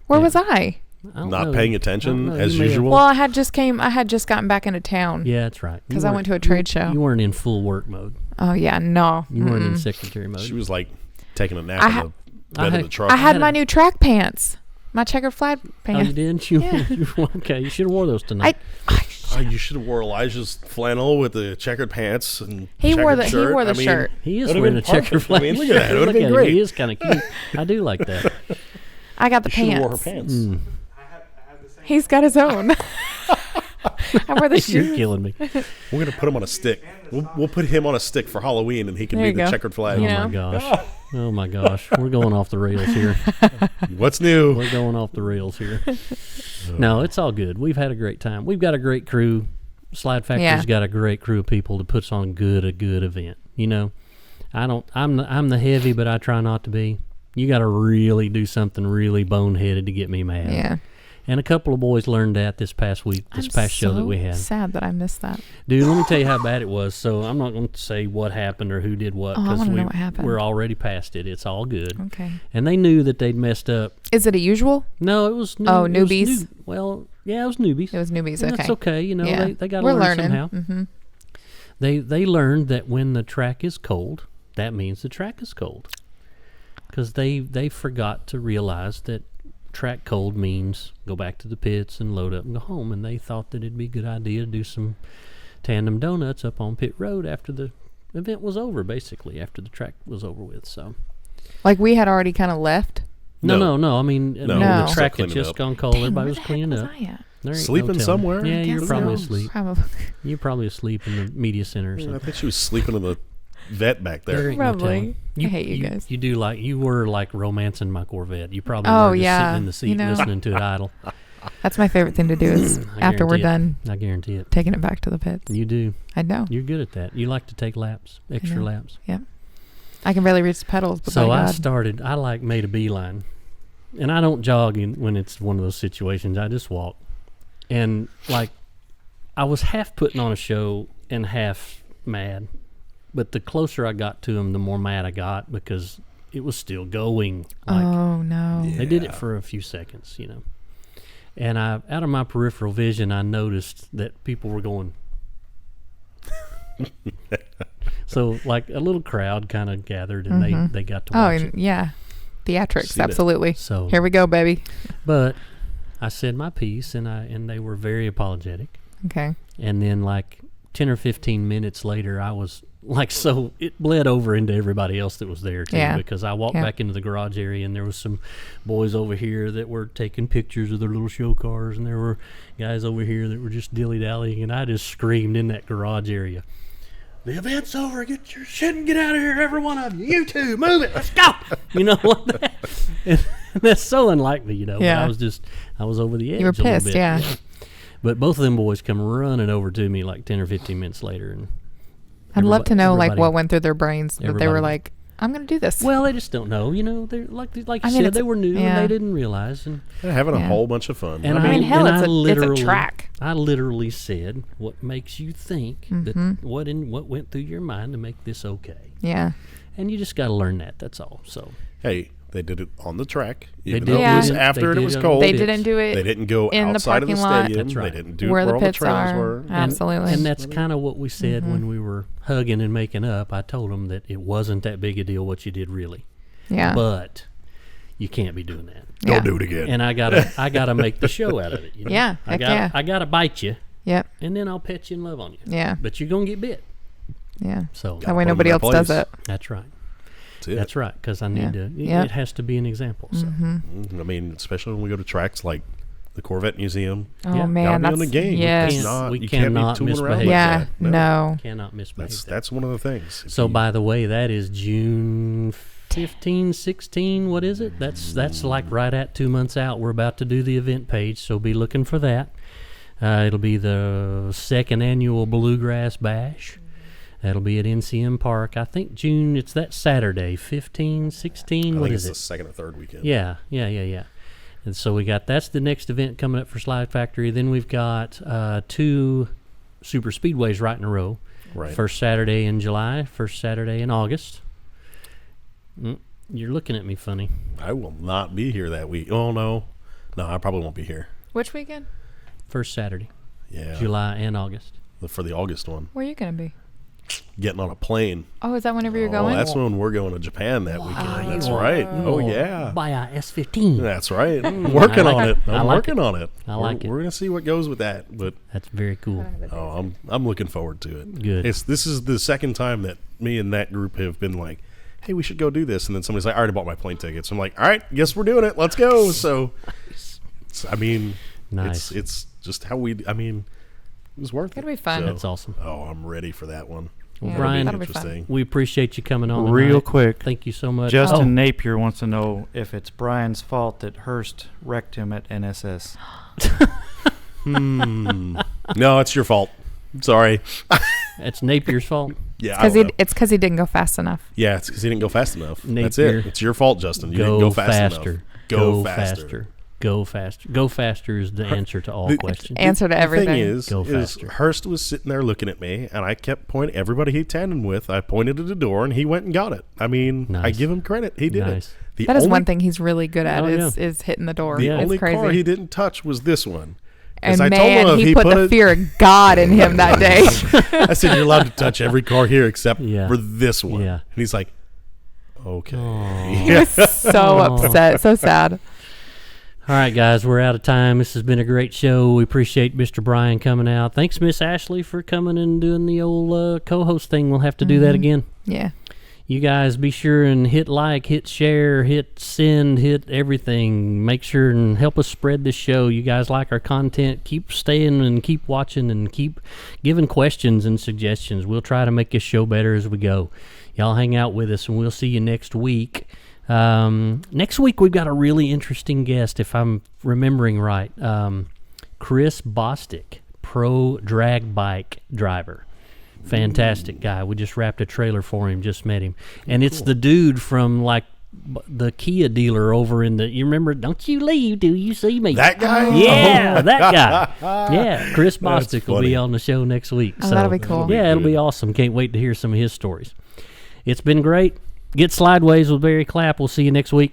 Where Yeah. was I? I don't Not know. paying I attention don't know. as You may have- usual. Well, I had just gotten back into town. Yeah, that's right. You 'Cause I weren't- went to a trade show. You weren't in full work mode. Oh yeah, no. You weren't in secretary mode. She was like taking a nap bed of the truck. I had my new track pants. My checkered flag pants. Oh, you didn't? Okay, you should have wore those tonight. You should have wore Elijah's flannel with the checkered pants and He wore the shirt. shirt. He is would've wearing been a checkered perfect. flag. I mean, look at that. It would've Look been at him. great. He is kind of cute. I do like that. I got the You should have wore her pants. pants. He's got his own. I wear the You're shoes. killing me. We're gonna put him on a stick. We'll put him on a stick for Halloween, and he can There be you the go. checkered flag. Oh, You my know? gosh. Oh, my gosh. We're going off the rails here. What's new? We're going off the rails here. No, it's all good. We've had a great time. We've got a great crew. Slide Factory's got a great crew of people to put on a good event. You know, I'm the heavy, but I try not to be. You got to really do something really boneheaded to get me mad. Yeah. And a couple of boys learned that this past week, this past show that we had. Sad that I missed that. Dude, let me tell you how bad it was. So I'm not going to say what happened or who did what Oh, I wanna know what happened. we're already past it. It's all good. Okay. And they knew that they'd messed up. Is it a usual? No, it was Oh, it was newbies? Well, yeah, it was newbies. It was newbies. And Okay. that's okay. You know, Yeah. they got to We're learn learning. somehow. Mm-hmm. They learned that when the track is cold, that means the track is cold. Because they forgot to realize that track cold means go back to the pits and load up and go home. And they thought that it'd be a good idea to do some tandem donuts up on pit road after the event was over, basically, after the track was over with. So Like we had already kind of left. No. I mean, No. No. the track Still had cleaning just up. gone cold. Dang, Everybody where was the heck cleaning was up. I at? There ain't no Sleeping telling. somewhere? Yeah, you're Guess probably so. asleep. Probably. You're probably asleep in the media center or I something. think she was sleeping in the vet back There there. ain't no Probably. telling. I hate you guys. You were like romancing my Corvette. You probably Oh, were just yeah. sitting in the seat You know. listening to it idle. That's my favorite thing to do is I after we're guarantee done I guarantee it. taking it back to the pits. You do. I know. You're good at that. You like to take laps, extra know. laps. Yep. I can barely reach the pedals, but So my I God. made a beeline. And I don't jog when it's one of those situations. I just walk. And like I was half putting on a show and half mad. But the closer I got to him, the more mad I got because it was still going. Like Oh no. Yeah. they did it for a few seconds, you know. And out of my peripheral vision, I noticed that people were going. So like a little crowd kind of gathered and they got to Oh, watch and it. yeah. Theatrics, Seen it. absolutely. So Here we go, baby. but I said my piece and they were very apologetic. Okay. And then like 10 or 15 minutes later, I was like, so it bled over into everybody else that was there too, Yeah. because I walked Yeah. back into the garage area and there was some boys over here that were taking pictures of their little show cars, and there were guys over here that were just dilly-dallying, and I just screamed in that garage area, "The event's over. Get your shit and get out of here, every one of you. You two, move it. Let's go." You know what? And that's so unlike me, you know. Yeah. But I was over the edge You were a little pissed, bit. yeah. But both of them boys come running over to me like 10 or 15 minutes later. And I'd love to know like everybody- what went through their brains that they were everybody- like, I'm going to do this. Well, they just don't know. You know, they're like you I mean, said, it's- they were new yeah. and they didn't realize. And They're having a Yeah. whole bunch of fun. And I mean, hell, and it's I a literally- track. I literally said, "What makes you think that what went through your mind to make this okay?" Yeah. And you just got to learn that. That's all. So Hey, they did it on the track. They Even did though Yeah. it was it. after They it did was it on cold. They pits. didn't do it They didn't go in the outside of the parking lot. stadium. That's right. They didn't do where it the where all the pits trails are. were. And- Absolutely. And that's kind of what we said when we were hugging and making up. I told them that it wasn't that big a deal what you did really, yeah. but you can't be doing that. Yeah. Don't do it again. And I gotta make the show out of it. You know? Yeah, I heck gotta, yeah. I gotta bite you, Yep. and then I'll pet you and love on you. Yeah. But you're gonna get bit. Yeah. So That way put 'em nobody in else their does place. it. that's right. That's it. That's right. Because I need Yeah. to. Yeah. It has to be an example. So. I mean, especially when we go to tracks like the Corvette Museum. Oh Yeah. man, Gotta be that's on the game. yes. It's not, We you can't be cannot tooling around misbehave. like Yeah. that. No. Cannot misbehave. that. That's one of the things. If So you- by the way, that is June 15, 16. What is it? That's like right at 2 months out. We're about to do the event page, so be looking for that. It'll be the second annual Bluegrass Bash. That'll be at NCM Park. I think June. It's that Saturday, 15, 16. I What think is it's it? the second or third weekend. Yeah. And so that's the next event coming up for Slydefactory. Then we've got 2 super speedways right in a row. Right. First Saturday in July, first Saturday in August. You're looking at me funny. I will not be here that week. Oh, no. No, I probably won't be here. Which weekend? First Saturday, Yeah. July and August. For the August one. Where are you gonna be? getting on a plane. Oh, is that whenever you're Oh, going? that's when we're going to Japan that weekend. That's right. Oh, yeah. Buy a S15. That's right. I'm working I like on it. it. I I'm like working it. on it. I like it. We're going to see what goes with that. But That's very cool. I'm looking forward to it. Good. This is the second time that me and that group have been like, hey, we should go do this. And then somebody's like, I already bought my plane tickets. I'm like, all right, guess we're doing it. Let's go. So, I mean, Nice. it's just how it was worth it. It'll be fun. That's awesome. Oh, I'm ready for that one. Yeah, Brian, that'll be fun. Interesting. We appreciate you coming on Real tonight. quick, Thank you so much. Justin Napier wants to know if it's Brian's fault that Hearst wrecked him at NSS. No, it's your fault. Sorry. It's Napier's fault. Yeah, I don't know. It's because he didn't go fast enough. Yeah, it's because he didn't go fast enough. That's Napier. it. It's your fault, Justin. You didn't go fast enough. Go faster. Go faster. Go faster is the answer to all questions. Answer to everything. The thing Go is faster. Hearst was sitting there looking at me, and I kept pointing. Everybody he tandem with, I pointed at the door, and he went and got it. I mean, I Nice. give him credit. He did Nice. it. That is one thing he's really good at Oh, is hitting the door. The It's only crazy. car he didn't touch was this one. and I told man, him if he put the it- fear of God in him that day. I said, you're allowed to touch every car here except Yeah. for this one. Yeah. And he's like, okay. He was so upset, so sad. All right, guys, we're out of time. This has been a great show. We appreciate Mr. Bryan coming out. Thanks, Miss Ashley, for coming and doing the old co-host thing. We'll have to do that again. Yeah. You guys be sure and hit like, hit share, hit send, hit everything. Make sure and help us spread this show. You guys like our content. Keep staying and keep watching and keep giving questions and suggestions. We'll try to make this show better as we go. Y'all hang out with us, and we'll see you next week. Next week, we've got a really interesting guest, if I'm remembering right. Chris Bostic, pro drag bike driver. Fantastic guy. We just wrapped a trailer for him, just met him. And it's the dude from, like, the Kia dealer over in the, you remember, don't you leave, do you see me? That guy? Yeah, that guy. Yeah, Chris That's Bostic will funny. be on the show next week. Oh, that'll be cool. Yeah, it'll be awesome. Can't wait to hear some of his stories. It's been great. Get Slydewayz with Barry Clapp. We'll see you next week.